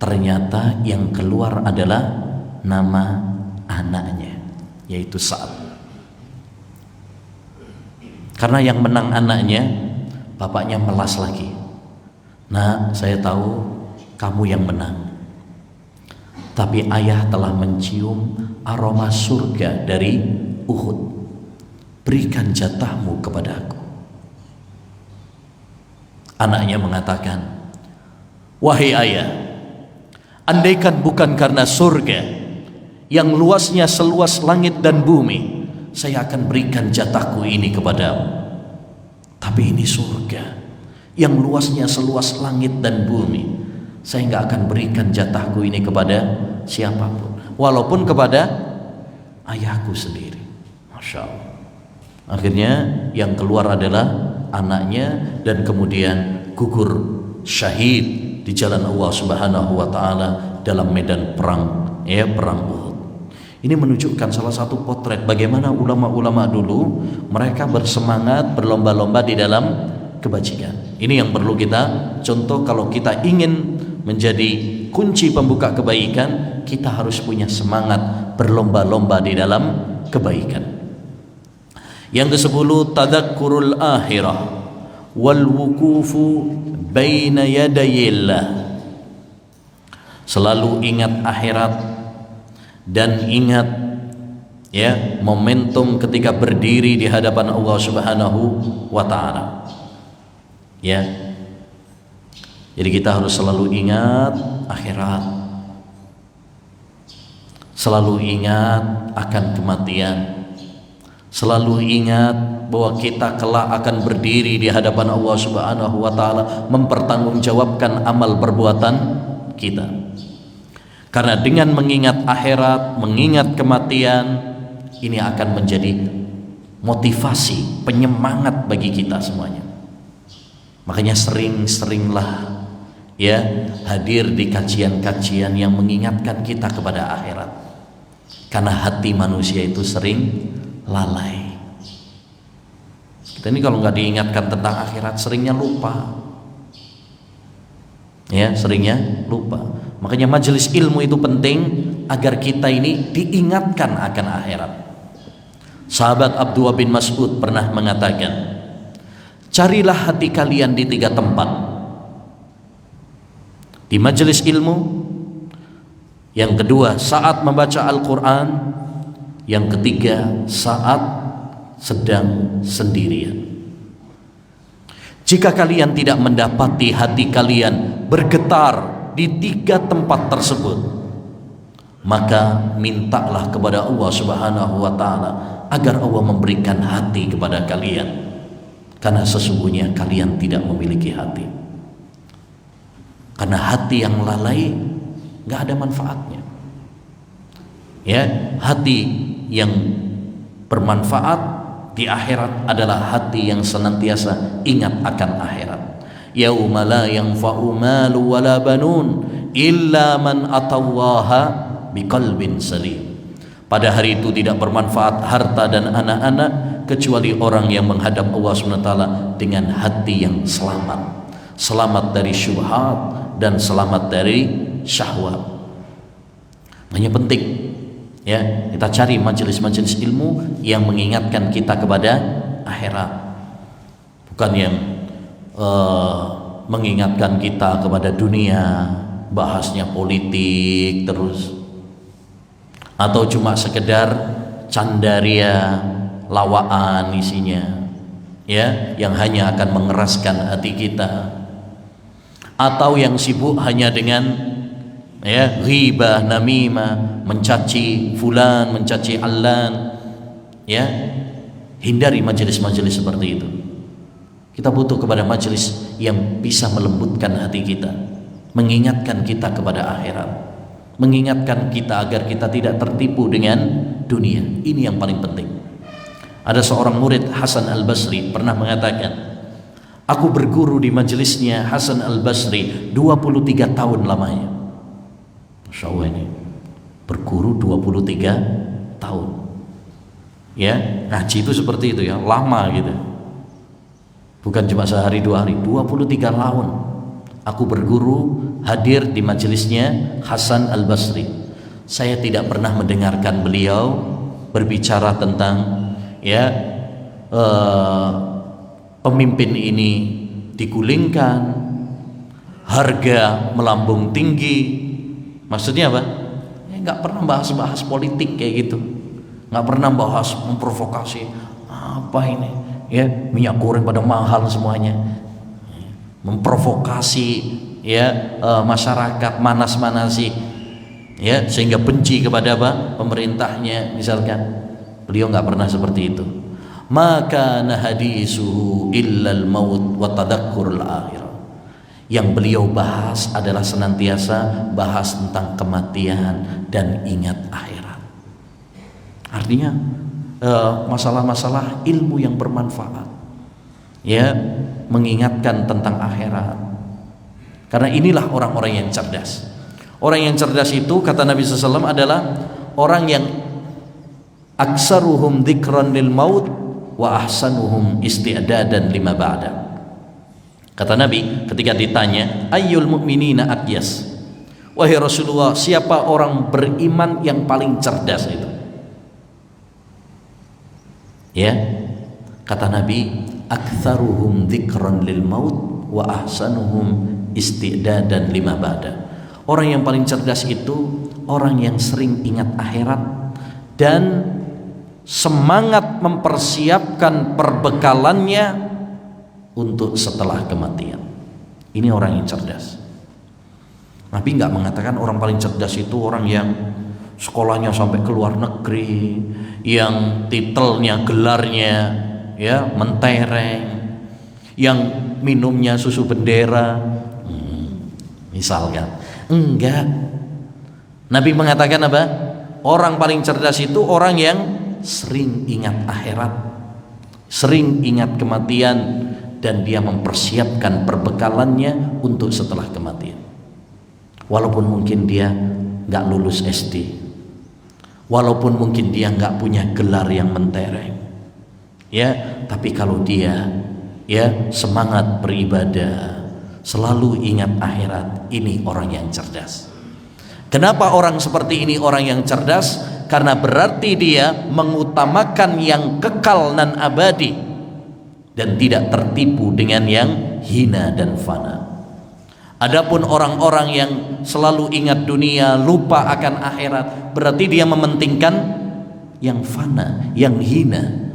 Ternyata yang keluar adalah nama anaknya, yaitu Sa'ad. Karena yang menang anaknya, bapaknya melas lagi. Nah, saya tahu kamu yang menang, tapi ayah telah mencium aroma surga dari Uhud. Berikan jatahmu kepada aku. Anaknya mengatakan, wahai ayah, andaikan bukan karena surga yang luasnya seluas langit dan bumi, saya akan berikan jatahku ini kepadamu. Tapi ini surga yang luasnya seluas langit dan bumi, saya nggak akan berikan jatahku ini kepada siapapun, walaupun kepada ayahku sendiri. Masya Allah. Akhirnya yang keluar adalah anaknya, dan kemudian gugur syahid di jalan Allah Subhanahu wa taala dalam medan perang, perang Uhud. Ini menunjukkan salah satu potret bagaimana ulama-ulama dulu mereka bersemangat berlomba-lomba di dalam kebajikan. Ini yang perlu kita contoh kalau kita ingin menjadi kunci pembuka kebaikan. Kita harus punya semangat berlomba-lomba di dalam kebaikan. Yang ke-10, tadakkurul akhirah wal wukufu baina yadayillah. Selalu ingat akhirat dan ingat momentum ketika berdiri di hadapan Allah Subhanahu wa taala. Jadi kita harus selalu ingat akhirat, selalu ingat akan kematian, selalu ingat bahwa kita kelak akan berdiri di hadapan Allah Subhanahu wa taala mempertanggungjawabkan amal perbuatan kita. Karena dengan mengingat akhirat, mengingat kematian, ini akan menjadi motivasi, penyemangat bagi kita semuanya. Makanya sering-seringlah hadir di kajian-kajian yang mengingatkan kita kepada akhirat. Karena hati manusia itu sering lalai. Kita ini kalau nggak diingatkan tentang akhirat seringnya lupa. Seringnya lupa. Makanya majelis ilmu itu penting agar kita ini diingatkan akan akhirat. Sahabat Abdullah bin Mas'ud pernah mengatakan, carilah hati kalian di 3 tempat. Di majelis ilmu, yang kedua saat membaca Al-Quran, yang ketiga saat sedang sendirian. Jika kalian tidak mendapati hati kalian bergetar di 3 tempat tersebut, maka mintalah kepada Allah Subhanahu wa taala agar Allah memberikan hati kepada kalian, karena sesungguhnya kalian tidak memiliki hati. Karena hati yang lalai nggak ada manfaatnya. Hati yang bermanfaat di akhirat adalah hati yang senantiasa ingat akan akhirat. Yauma la yanfa'u malu wala banun illa man atallaha biqalbin salim. Pada hari itu tidak bermanfaat harta dan anak-anak kecuali orang yang menghadap Allah SWT dengan hati yang selamat, selamat dari syubhat dan selamat dari syahwat. Makanya penting kita cari majelis-majelis ilmu yang mengingatkan kita kepada akhirat, bukan yang mengingatkan kita kepada dunia, bahasnya politik terus, atau cuma sekedar candaria lawaan isinya, yang hanya akan mengeraskan hati kita, atau yang sibuk hanya dengan ghibah, namimah, mencaci fulan, mencaci allan. Hindari majelis-majelis seperti itu. Kita butuh kepada majelis yang bisa melembutkan hati kita, mengingatkan kita kepada akhirat, mengingatkan kita agar kita tidak tertipu dengan dunia. Ini yang paling penting. Ada seorang murid Hasan Al-Basri pernah mengatakan, aku berguru di majelisnya Hasan Al-Basri 23 tahun lamanya. Masya Allah, ini berguru 23 tahun. Ya, ngaji itu seperti itu ya, lama gitu. Bukan cuma sehari 2 hari, 23 tahun aku berguru, hadir di majelisnya Hasan Al-Basri. Saya tidak pernah mendengarkan beliau berbicara tentang pemimpin ini digulingkan, harga melambung tinggi. Maksudnya apa? Nggak pernah bahas-bahas politik kayak gitu, nggak pernah bahas memprovokasi apa ini ya, minyak goreng pada mahal semuanya, memprovokasi masyarakat, manas-manasi ya, sehingga benci kepada apa? Pemerintahnya misalkan. Beliau nggak pernah seperti itu. Maka hadisuhu illal maut wa tadakkurul akhirah. Yang beliau bahas adalah senantiasa bahas tentang kematian dan ingat akhirat. Artinya masalah-masalah ilmu yang bermanfaat, ya, mengingatkan tentang akhirat. Karena inilah orang-orang yang cerdas. Orang yang cerdas itu kata Nabi SAW adalah orang yang aksaruhum dzikran lil maut wa ahsanuhum isti'dadan lima ba'da. Kata Nabi ketika ditanya, ayyul mu'minina aqyas, wahai Rasulullah, siapa orang beriman yang paling cerdas itu? Ya, kata Nabi, aktsaruhum dzikran lil maut wa ahsanuhum isti'dadan lima ba'da. Orang yang paling cerdas itu orang yang sering ingat akhirat dan semangat mempersiapkan perbekalannya untuk setelah kematian. Ini orang yang cerdas. Nabi nggak mengatakan orang paling cerdas itu orang yang sekolahnya sampai ke luar negeri, yang titelnya, gelarnya ya mentereng, yang minumnya susu bendera, misalkan. Enggak. Nabi mengatakan apa? Orang paling cerdas itu orang yang sering ingat akhirat, sering ingat kematian, dan dia mempersiapkan perbekalannya untuk setelah kematian. Walaupun mungkin dia nggak lulus SD, walaupun mungkin dia nggak punya gelar yang mentereng, ya, tapi kalau dia ya semangat beribadah, selalu ingat akhirat, ini orang yang cerdas. Kenapa orang seperti ini orang yang cerdas? Karena berarti dia mengutamakan yang kekal dan abadi dan tidak tertipu dengan yang hina dan fana. Adapun orang-orang yang selalu ingat dunia, lupa akan akhirat, berarti dia mementingkan yang fana, yang hina.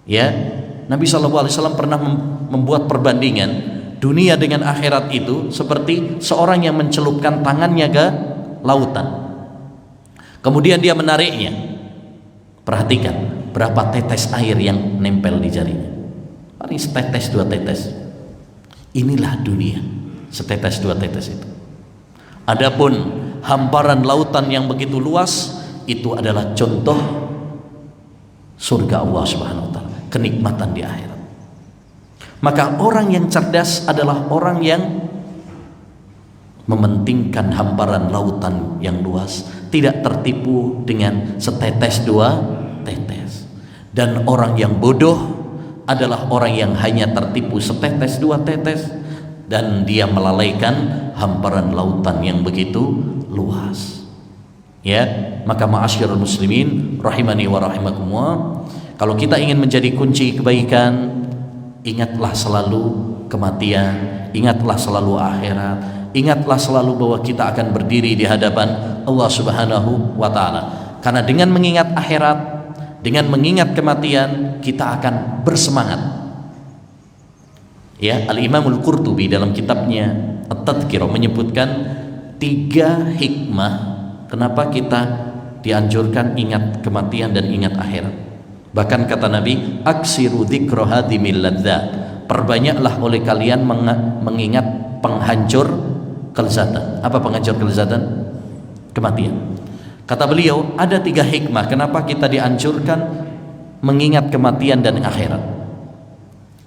Ya, Nabi SAW pernah membuat perbandingan dunia dengan akhirat itu seperti seorang yang mencelupkan tangannya ke lautan, kemudian dia menariknya. Perhatikan berapa tetes air yang nempel di jarinya. Paling setetes dua tetes. Inilah dunia, setetes dua tetes itu. Adapun hamparan lautan yang begitu luas, itu adalah contoh surga Allah Subhanahu wa taala, kenikmatan di akhirat. Maka orang yang cerdas adalah orang yang mementingkan hamparan lautan yang luas, tidak tertipu dengan setetes dua tetes. Dan orang yang bodoh adalah orang yang hanya tertipu setetes dua tetes dan dia melalaikan hamparan lautan yang begitu luas. Ya, maka ma'asyiral muslimin rahimani wa rahimakumullah, kalau kita ingin menjadi kunci kebaikan, ingatlah selalu kematian, ingatlah selalu akhirat, ingatlah selalu bahwa kita akan berdiri di hadapan Allah Subhanahu wa taala. Karena dengan mengingat akhirat, dengan mengingat kematian, kita akan bersemangat. Ya, Al-Imamul Qurtubi dalam kitabnya At-Tadhkirah menyebutkan 3 hikmah kenapa kita dianjurkan ingat kematian dan ingat akhirat. Bahkan kata Nabi, aksiru dzikra hadimil ladzat, perbanyaklah oleh kalian mengingat penghancur kelezatan. Apa penghancur kelezatan? Kematian. Kata beliau, ada 3 hikmah kenapa kita dianjurkan mengingat kematian dan akhirat.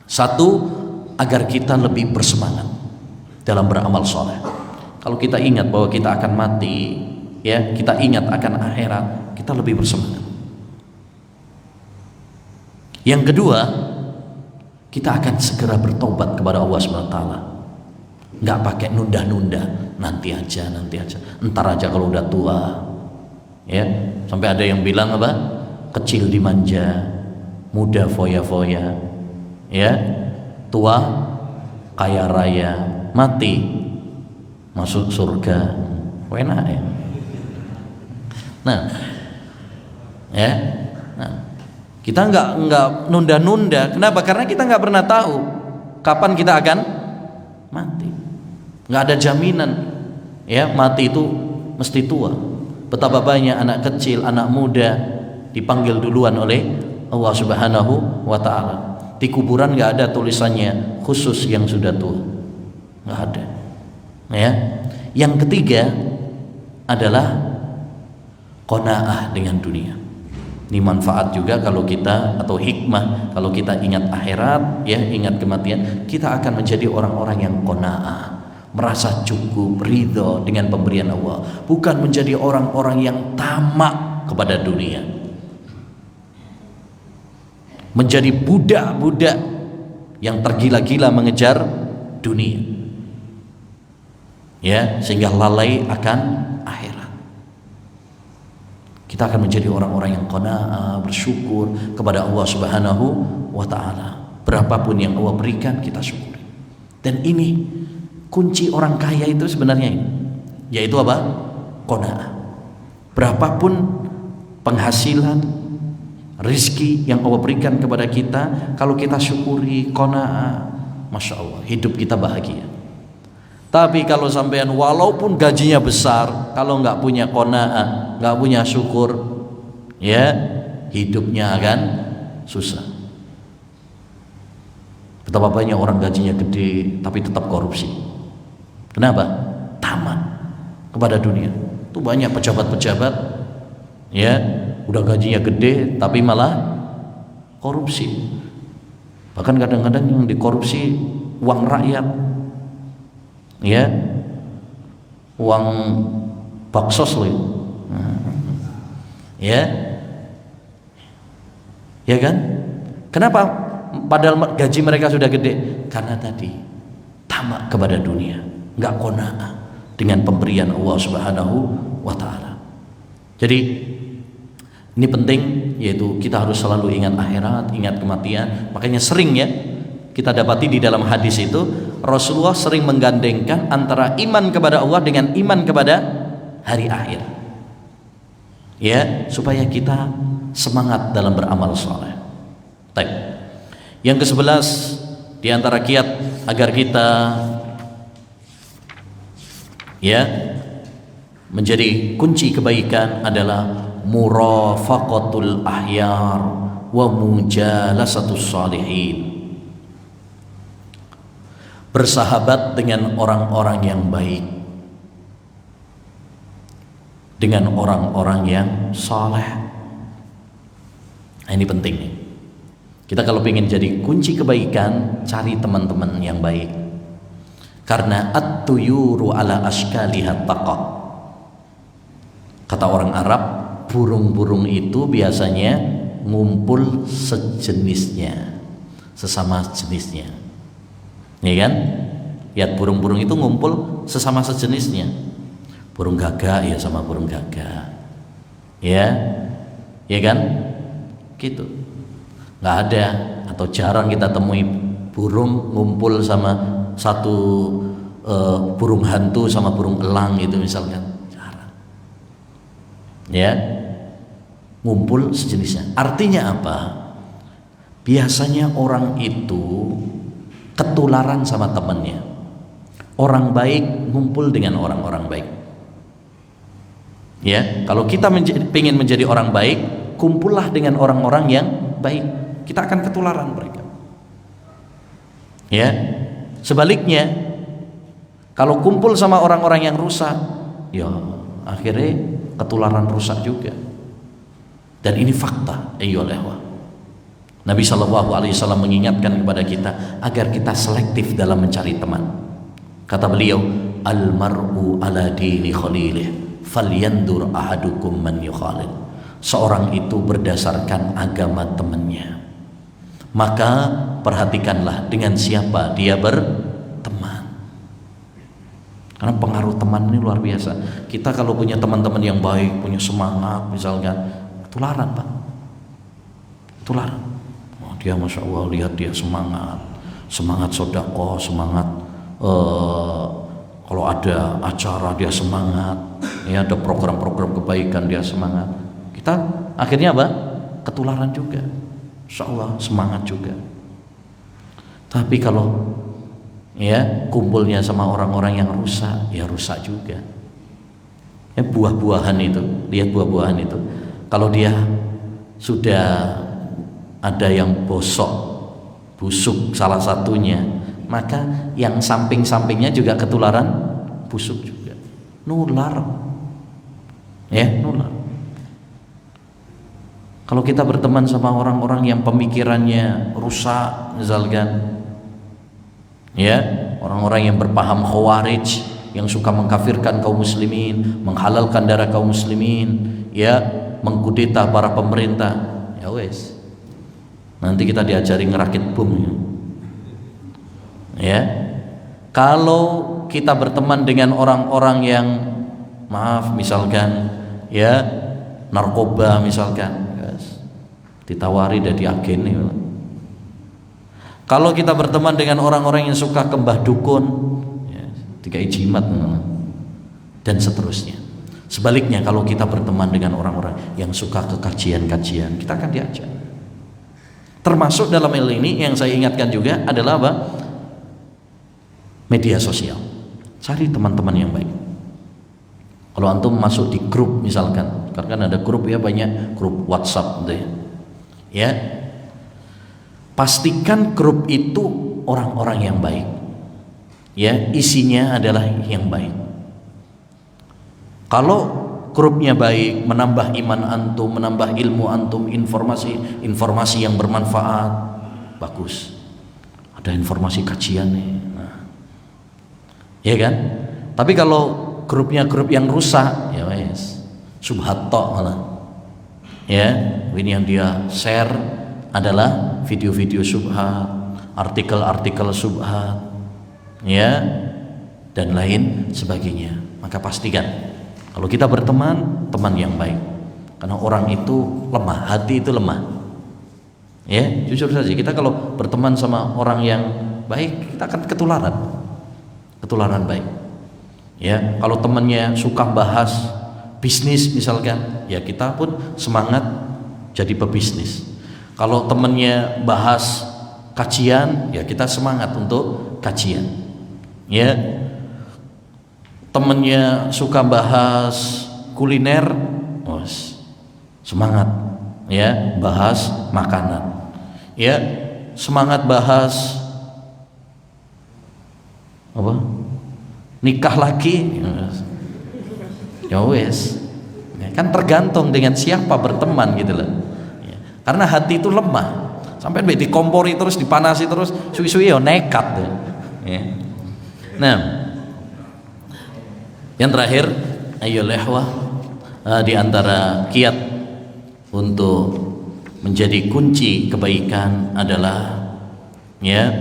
1, agar kita lebih bersemangat dalam beramal soleh. Kalau kita ingat bahwa kita akan mati, ya, kita ingat akan akhirat, kita lebih bersemangat. Yang kedua, kita akan segera bertobat kepada Allah SWT. Nggak pakai nunda-nunda, nanti aja, entar aja kalau udah tua. Ya, sampai ada yang bilang apa? Kecil dimanja, muda foya-foya, ya, tua kaya raya, mati masuk surga. Enak ya. Nah, ya, nah, kita nggak nunda-nunda. Kenapa? Karena kita nggak pernah tahu kapan kita akan mati. Nggak ada jaminan, ya, mati itu mesti tua. Betapa banyak anak kecil, anak muda dipanggil duluan oleh Allah Subhanahu wa Ta'ala. Di kuburan nggak ada tulisannya khusus yang sudah tua, nggak ada. Ya, yang ketiga adalah qanaah dengan dunia. Ini manfaat juga kalau kita, atau hikmah kalau kita ingat akhirat, ya, ingat kematian, kita akan menjadi orang-orang yang qanaah, merasa cukup, ridho dengan pemberian Allah, bukan menjadi orang-orang yang tamak kepada dunia, menjadi budak-budak yang tergila-gila mengejar dunia, ya, sehingga lalai akan akhirat. Kita akan menjadi orang-orang yang qanaah, bersyukur kepada Allah Subhanahu wa Ta'ala. Berapapun yang Allah berikan, kita syukuri. Dan ini kunci orang kaya itu sebenarnya ini, yaitu apa? Qanaah. Berapapun penghasilan, rizki yang Allah berikan kepada kita, kalau kita syukuri, qanaah, masya Allah, hidup kita bahagia. Tapi kalau sampean walaupun gajinya besar, kalau nggak punya qanaah, nggak punya syukur, ya, hidupnya akan susah. Betapa banyak orang gajinya gede tapi tetap korupsi. Kenapa? Tamak kepada dunia. Itu banyak pejabat-pejabat, ya, udah gajinya gede tapi malah korupsi. Bahkan kadang-kadang yang dikorupsi uang rakyat, ya, uang baksos loh, ya, ya kan? Kenapa? Padahal gaji mereka sudah gede, karena tadi tamak kepada dunia, nggak qanaah dengan pemberian Allah Subhanahu wa Ta'ala. Jadi ini penting, yaitu kita harus selalu ingat akhirat, ingat kematian. Makanya sering, ya, kita dapati di dalam hadis itu Rasulullah sering menggandengkan antara iman kepada Allah dengan iman kepada hari akhir, ya, supaya kita semangat dalam beramal soleh. Yang ke-11 di antara kiat agar kita, ya, menjadi kunci kebaikan adalah murafaqatul ahyar wa mujalasatus salihin. Bersahabat dengan orang-orang yang baik, dengan orang-orang yang saleh. Nah, ini penting nih. Kita kalau ingin jadi kunci kebaikan, cari teman-teman yang baik. Karena at-tuyuru ala ashkaliha taqa. Kata orang Arab, burung-burung itu biasanya ngumpul sejenisnya, sesama jenisnya. Ya kan? Lihat burung-burung itu ngumpul sesama sejenisnya. Burung gagak ya sama burung gagak. Ya. Ya kan? Gitu. Nggak ada atau jarang kita temui burung ngumpul sama satu burung hantu sama burung elang gitu misalkan, jarang, ya, ngumpul sejenisnya. Artinya apa? Biasanya orang itu ketularan sama temannya. Orang baik ngumpul dengan orang-orang baik, ya. Kalau kita ingin menjadi orang baik, kumpullah dengan orang-orang yang baik. Kita akan ketularan mereka. Ya, sebaliknya kalau kumpul sama orang-orang yang rusak, ya akhirnya ketularan rusak juga. Dan ini fakta, ayyuhal. Nabi SAW mengingatkan kepada kita agar kita selektif dalam mencari teman. Kata beliau, al-mar'u ala dini khalilih falyandur ahadukum man yukhalil. Seorang itu berdasarkan agama temannya, maka perhatikanlah dengan siapa dia berteman. Karena pengaruh teman ini luar biasa. Kita kalau punya teman-teman yang baik, punya semangat misalkan, ketularan Pak, ketularan. Dia Masya Allah, lihat dia semangat sedekah, semangat kalau ada acara dia semangat, ya ada program-program kebaikan dia semangat. Kita akhirnya apa? Ketularan juga, Insya Allah semangat juga. Tapi kalau ya kumpulnya sama orang-orang yang rusak, ya rusak juga. Ya, buah-buahan itu, lihat buah-buahan itu, kalau dia sudah ada yang busuk salah satunya, maka yang samping-sampingnya juga ketularan busuk juga, nular, ya nular. Kalau kita berteman sama orang-orang yang pemikirannya rusak misalkan, ya orang-orang yang berpaham khawarij, yang suka mengkafirkan kaum muslimin, menghalalkan darah kaum muslimin, ya mengkudeta para pemerintah, ya wes, nanti kita diajari ngerakit bom ya. Kalau kita berteman dengan orang-orang yang maaf misalkan ya narkoba misalkan, yes, ditawari dari agen ya. Kalau kita berteman dengan orang-orang yang suka kembah dukun, ya, dikai jimat dan seterusnya. Sebaliknya kalau kita berteman dengan orang-orang yang suka ke kajian-kajian, kita akan diajak. Termasuk dalam hal ini yang saya ingatkan juga adalah apa? Media sosial. Cari teman-teman yang baik. Kalau antum masuk di grup misalkan, karena kan ada grup ya, banyak grup WhatsApp gitu ya. Pastikan grup itu orang-orang yang baik. Ya, isinya adalah yang baik. Kalau grupnya baik, menambah iman antum, menambah ilmu antum, informasi yang bermanfaat, bagus. Ada informasi kajian nih, nah, ya kan? Tapi kalau grupnya grup yang rusak, ya wes, subhat tok malah. Ya, ini yang dia share adalah video-video subhat, artikel-artikel subhat, ya, dan lain sebagainya. Maka pastikan kalau kita berteman, teman yang baik. Karena orang itu lemah, hati itu lemah. Ya, jujur saja, kita kalau berteman sama orang yang baik, kita akan ketularan baik. Ya, kalau temannya suka bahas bisnis misalkan, ya kita pun semangat jadi pebisnis. Kalau temannya bahas kajian, ya kita semangat untuk kajian. Ya, temennya suka bahas kuliner, semangat ya bahas makanan. Ya, semangat bahas apa? Nikah lagi. Ya wes. Kan tergantung dengan siapa berteman gitu loh. Ya, karena hati itu lemah. Sampai dikompori terus, dipanasi terus, suwi-suwi ya nekat ya. Nah, yang terakhir, ayyul ikhwah, di antara kiat untuk menjadi kunci kebaikan adalah ya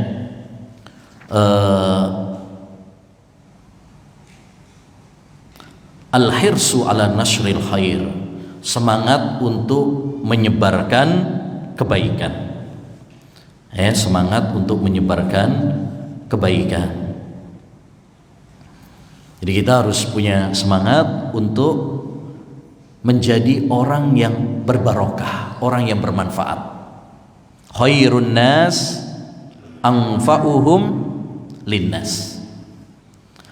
al-hirsu ala nasril khair, semangat untuk menyebarkan kebaikan. Semangat untuk menyebarkan kebaikan. Jadi kita harus punya semangat untuk menjadi orang yang berbarokah, orang yang bermanfaat. Khairun nas anfa'uhum linnas.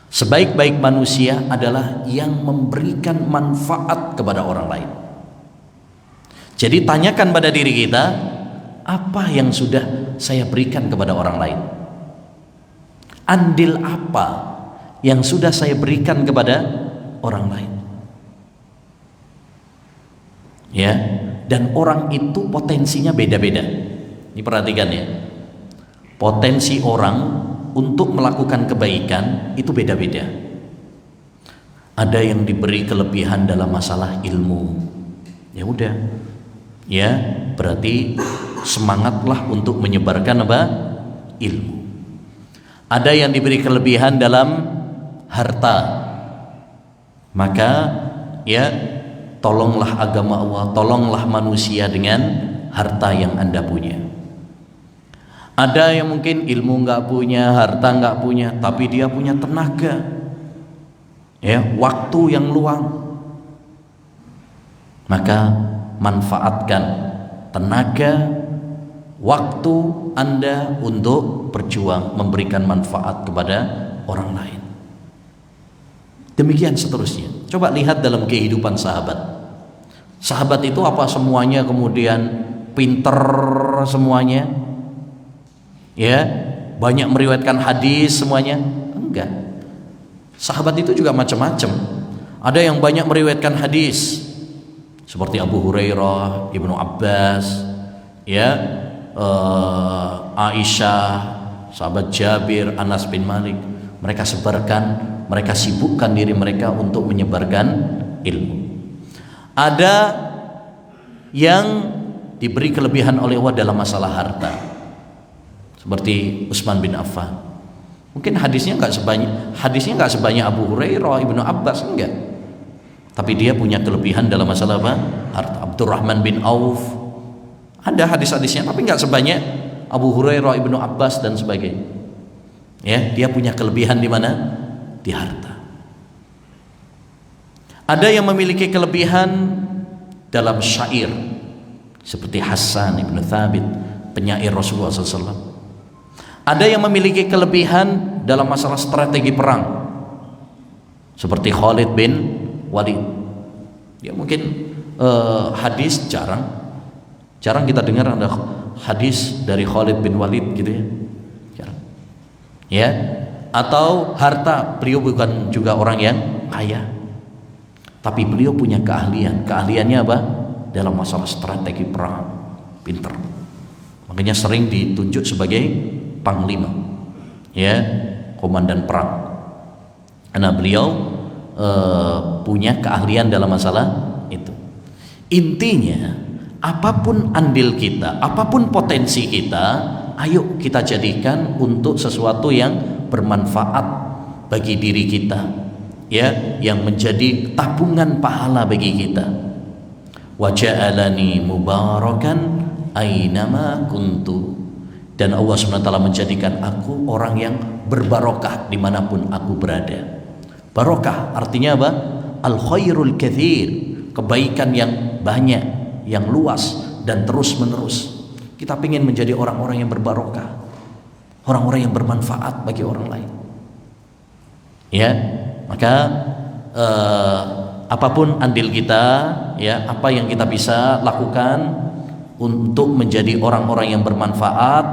Sebaik-baik manusia adalah yang memberikan manfaat kepada orang lain. Jadi tanyakan pada diri kita, apa yang sudah saya berikan kepada orang lain? Andil apa yang sudah saya berikan kepada orang lain? Ya, dan orang itu potensinya beda-beda. Ini perhatikan ya. Potensi orang untuk melakukan kebaikan itu beda-beda. Ada yang diberi kelebihan dalam masalah ilmu. Ya udah. Ya, berarti semangatlah untuk menyebarkan apa? Ilmu. Ada yang diberi kelebihan dalam harta. Maka ya, tolonglah agama Allah, tolonglah manusia dengan harta yang Anda punya. Ada yang mungkin ilmu nggak punya, harta nggak punya, tapi dia punya tenaga, ya, waktu yang luang. Maka manfaatkan tenaga, waktu Anda untuk berjuang memberikan manfaat kepada orang lain. Demikian seterusnya. Coba lihat dalam kehidupan sahabat. Sahabat itu apa semuanya kemudian pinter semuanya? Ya, banyak meriwayatkan hadis semuanya? Enggak. Sahabat itu juga macam-macam. Ada yang banyak meriwayatkan hadis seperti Abu Hurairah, Ibnu Abbas, ya, Aisyah, sahabat Jabir, Anas bin Malik. Mereka sebarkan, mereka sibukkan diri mereka untuk menyebarkan ilmu. Ada yang diberi kelebihan oleh Allah dalam masalah harta, seperti Utsman bin Affan. Mungkin hadisnya nggak sebanyak Abu Hurairah, Ibnu Abbas, enggak. Tapi dia punya kelebihan dalam masalah apa? Harta. Abdurrahman bin Auf, ada hadis-hadisnya, tapi nggak sebanyak Abu Hurairah, Ibnu Abbas dan sebagainya. Ya, dia punya kelebihan di mana? Di harta. Ada yang memiliki kelebihan dalam syair, seperti Hasan ibn Thabit, penyair Rasulullah SAW. Ada yang memiliki kelebihan dalam masalah strategi perang, seperti Khalid bin Walid. Ya mungkin hadis jarang kita dengar ada hadis dari Khalid bin Walid gitu ya, jarang. Ya, atau harta, beliau bukan juga orang yang kaya, tapi beliau punya keahlian. Keahliannya apa? Dalam masalah strategi perang, pinter. Makanya sering ditunjuk sebagai panglima, ya, komandan perang. Karena beliau punya keahlian dalam masalah itu. Intinya, apapun andil kita, apapun potensi kita, ayo kita jadikan untuk sesuatu yang bermanfaat bagi diri kita, ya, yang menjadi tabungan pahala bagi kita. Wa ja'alani mubarakan ainama kuntu, dan Allah SWT menjadikan aku orang yang berbarokah dimanapun aku berada. Barokah artinya apa? Al khairul katsir, kebaikan yang banyak, yang luas dan terus menerus. Kita ingin menjadi orang-orang yang berbarokah, orang-orang yang bermanfaat bagi orang lain. Ya, maka apapun andil kita, ya, apa yang kita bisa lakukan untuk menjadi orang-orang yang bermanfaat,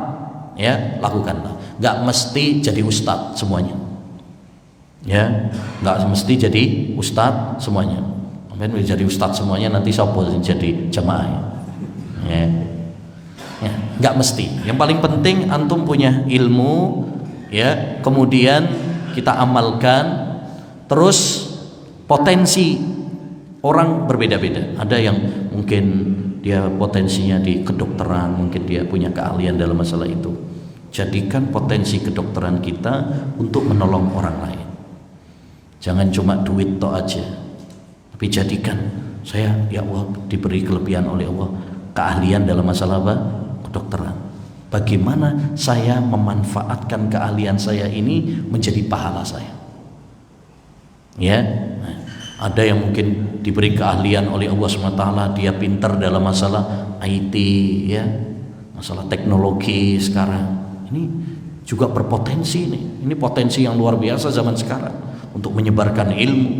ya, lakukanlah. Gak mesti jadi ustadz semuanya, ya, gak mesti jadi ustadz semuanya. Mungkin jadi ustadz semuanya nanti sopo jadi jamaah, ya. Ya, gak mesti. Yang paling penting antum punya ilmu, ya, kemudian kita amalkan. Terus potensi orang berbeda-beda. Ada yang mungkin dia potensinya di kedokteran, mungkin dia punya keahlian dalam masalah itu. Jadikan potensi kedokteran kita untuk menolong orang lain. Jangan cuma duit toh aja, tapi jadikan saya, ya Allah, diberi kelebihan oleh Allah keahlian dalam masalah apa? Kedokteran. Bagaimana saya memanfaatkan keahlian saya ini menjadi pahala saya? Ya, nah, ada yang mungkin diberi keahlian oleh Allah SWT, dia pintar dalam masalah IT, ya, masalah teknologi sekarang. Ini juga berpotensi nih. Ini potensi yang luar biasa zaman sekarang untuk menyebarkan ilmu,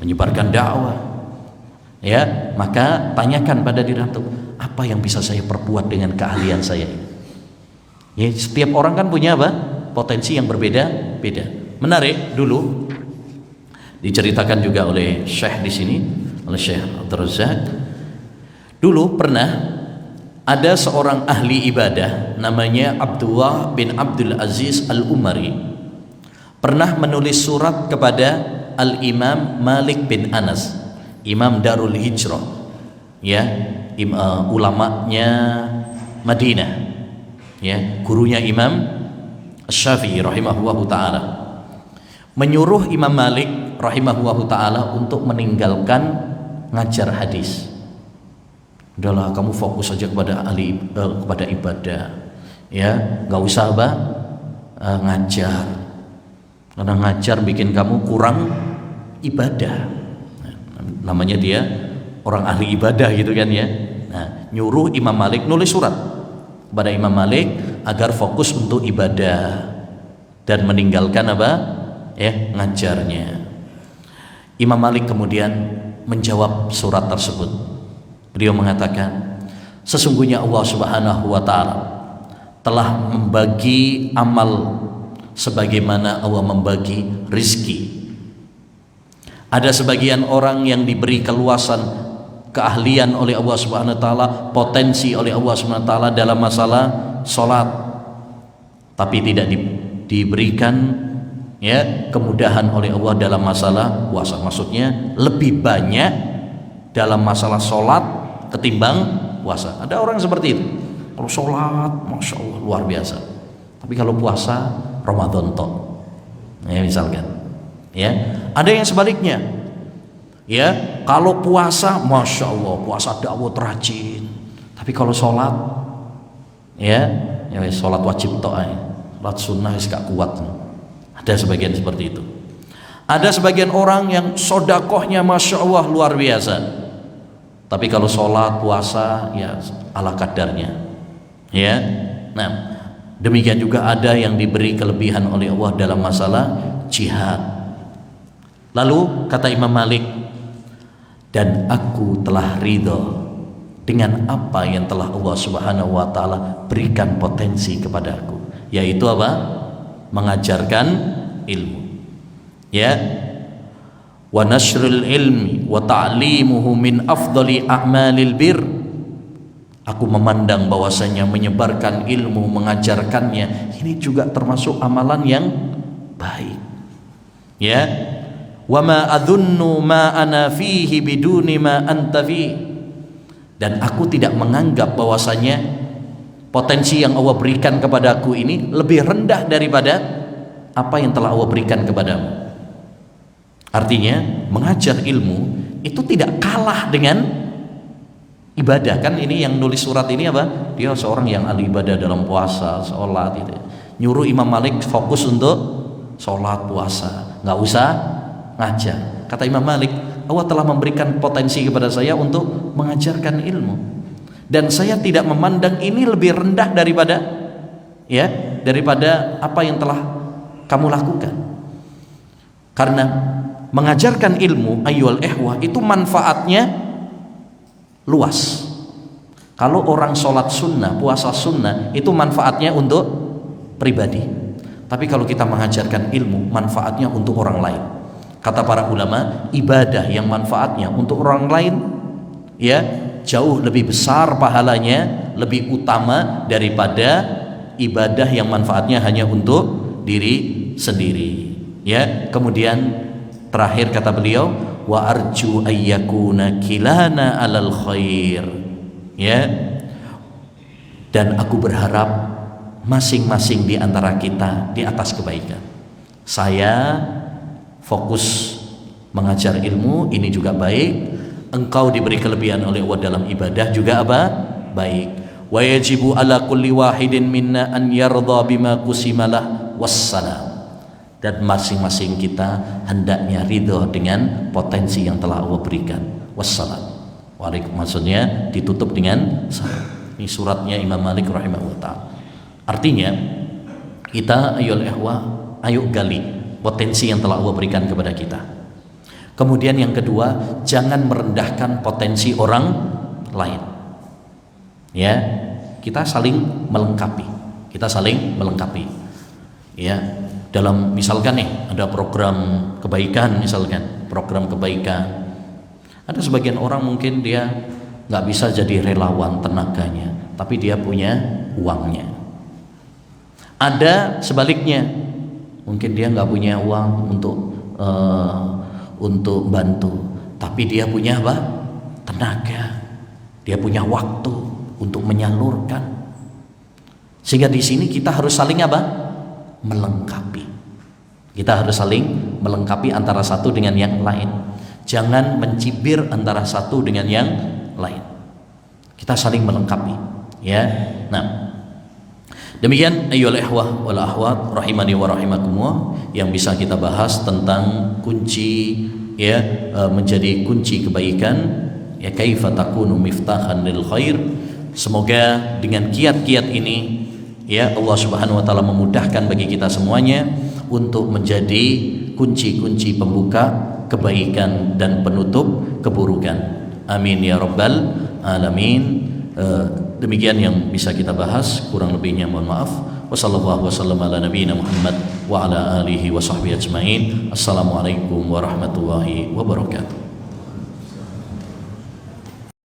menyebarkan dakwah. Ya, maka tanyakan pada diri antum, apa yang bisa saya perbuat dengan keahlian saya ini? Ya, setiap orang kan punya apa? potensi yang berbeda-beda. Menarik, dulu diceritakan juga oleh Syekh di sini, oleh Syekh Abdul Razak. Dulu pernah ada seorang ahli ibadah namanya Abdullah bin Abdul Aziz Al-Umari, pernah menulis surat kepada Al-Imam Malik bin Anas, Imam Darul Hijrah, ya, ulamanya Madinah, ya, gurunya Imam Syafi'i rahimahullahu taala, menyuruh Imam Malik rahimahullahu taala untuk meninggalkan ngajar hadis. Udahlah, kamu fokus saja kepada kepada ibadah, ya, nggak usah ngajar, karena ngajar bikin kamu kurang ibadah. Namanya dia orang ahli ibadah gitu kan ya. Nah, nyuruh Imam Malik nulis surat kepada Imam Malik agar fokus untuk ibadah dan meninggalkan ngajarnya. Imam Malik kemudian menjawab surat tersebut. Beliau mengatakan, sesungguhnya Allah Subhanahu wa taala telah membagi amal sebagaimana Allah membagi rizki. Ada sebagian orang yang diberi keluasan keahlian oleh Allah Subhanahu wa taala, potensi oleh Allah Subhanahu wa taala dalam masalah salat, tapi tidak diberikan, ya, kemudahan oleh Allah dalam masalah puasa. Maksudnya lebih banyak dalam masalah salat ketimbang puasa. Ada orang seperti itu. Kalau sholat, masya Allah luar biasa. Tapi kalau puasa, Ramadan tok. Ya, misalkan. Ya, ada yang sebaliknya. Ya, kalau puasa, masya Allah, puasa dakwah rajin. Tapi kalau sholat, ya sholat wajib tok. Sholat sunnah gak kuat. Ada sebagian seperti itu. Ada sebagian orang yang sodakohnya masya Allah luar biasa. Tapi kalau sholat, puasa, ya ala kadarnya, ya. Nah, demikian juga ada yang diberi kelebihan oleh Allah dalam masalah jihad. Lalu kata Imam Malik, dan aku telah ridho dengan apa yang telah Allah Subhanahu wa taala berikan potensi kepadaku, yaitu apa? Mengajarkan ilmu, ya. Wa nashrul ilmi wa ta'limuhu min afdali a'malil bir. Aku memandang bahwasanya menyebarkan ilmu, mengajarkannya, ini juga termasuk amalan yang baik, ya. Wa ma adunnu ma ana fihi biduni ma anta fi. Dan aku tidak menganggap bahwasanya potensi yang Allah berikan kepadaku ini lebih rendah daripada apa yang telah Allah berikan kepadamu. Artinya mengajar ilmu itu tidak kalah dengan ibadah. Kan ini yang nulis surat ini apa? Dia seorang yang ahli ibadah dalam puasa, sholat itu. Nyuruh Imam Malik fokus untuk sholat, puasa, nggak usah ngajar. Kata Imam Malik, Allah telah memberikan potensi kepada saya untuk mengajarkan ilmu, dan saya tidak memandang ini lebih rendah daripada apa yang telah kamu lakukan. Karena mengajarkan ilmu, ayyuhal ikhwah, itu manfaatnya luas. Kalau orang sholat sunnah, puasa sunnah, itu manfaatnya untuk pribadi. Tapi kalau kita mengajarkan ilmu, manfaatnya untuk orang lain. Kata para ulama, ibadah yang manfaatnya untuk orang lain, ya, jauh lebih besar pahalanya, lebih utama daripada ibadah yang manfaatnya hanya untuk diri sendiri, ya. Kemudian terakhir kata beliau, wa arju ayyakuna kilana alal khair, ya. Dan aku berharap masing-masing di antara kita di atas kebaikan. Saya fokus mengajar ilmu, ini juga baik. Engkau diberi kelebihan oleh Allah dalam ibadah juga baik. Wa yajibu ala kulli wahidin minna an yardha bima qusimalah wassalam. Dan masing-masing kita hendaknya ridho dengan potensi yang telah Allah berikan. Wassalam. Maksudnya ditutup dengan salam. Ini suratnya Imam Malik rahimahullah ta'ala. Artinya kita ayo gali potensi yang telah Allah berikan kepada kita. Kemudian yang kedua, jangan merendahkan potensi orang lain. Ya, kita saling melengkapi. Ya, dalam misalkan nih ada program kebaikan, misalkan program kebaikan, ada sebagian orang mungkin dia nggak bisa jadi relawan tenaganya, tapi dia punya uangnya. Ada sebaliknya, mungkin dia nggak punya uang untuk bantu, tapi dia punya apa? Tenaga, dia punya waktu untuk menyalurkan. Sehingga di sini kita harus saling apa? Melengkapi. Kita harus saling melengkapi antara satu dengan yang lain. Jangan mencibir antara satu dengan yang lain. Kita saling melengkapi, ya. Nah, demikian ayyuhal ikhwah wal akhwat rahimani wa rahimakumullah yang bisa kita bahas tentang kunci, ya, menjadi kunci kebaikan, ya, kaifa takunu miftahan lil khair. Semoga dengan kiat-kiat ini, ya, Allah Subhanahu wa taala memudahkan bagi kita semuanya untuk menjadi kunci-kunci pembuka kebaikan dan penutup keburukan. Amin ya rabbal alamin. Demikian yang bisa kita bahas, kurang lebihnya mohon maaf. Wassallallahu wasallam ala nabiyina Muhammad wa ala alihi wa sahbihi ajmain. Assalamualaikum warahmatullahi wabarakatuh.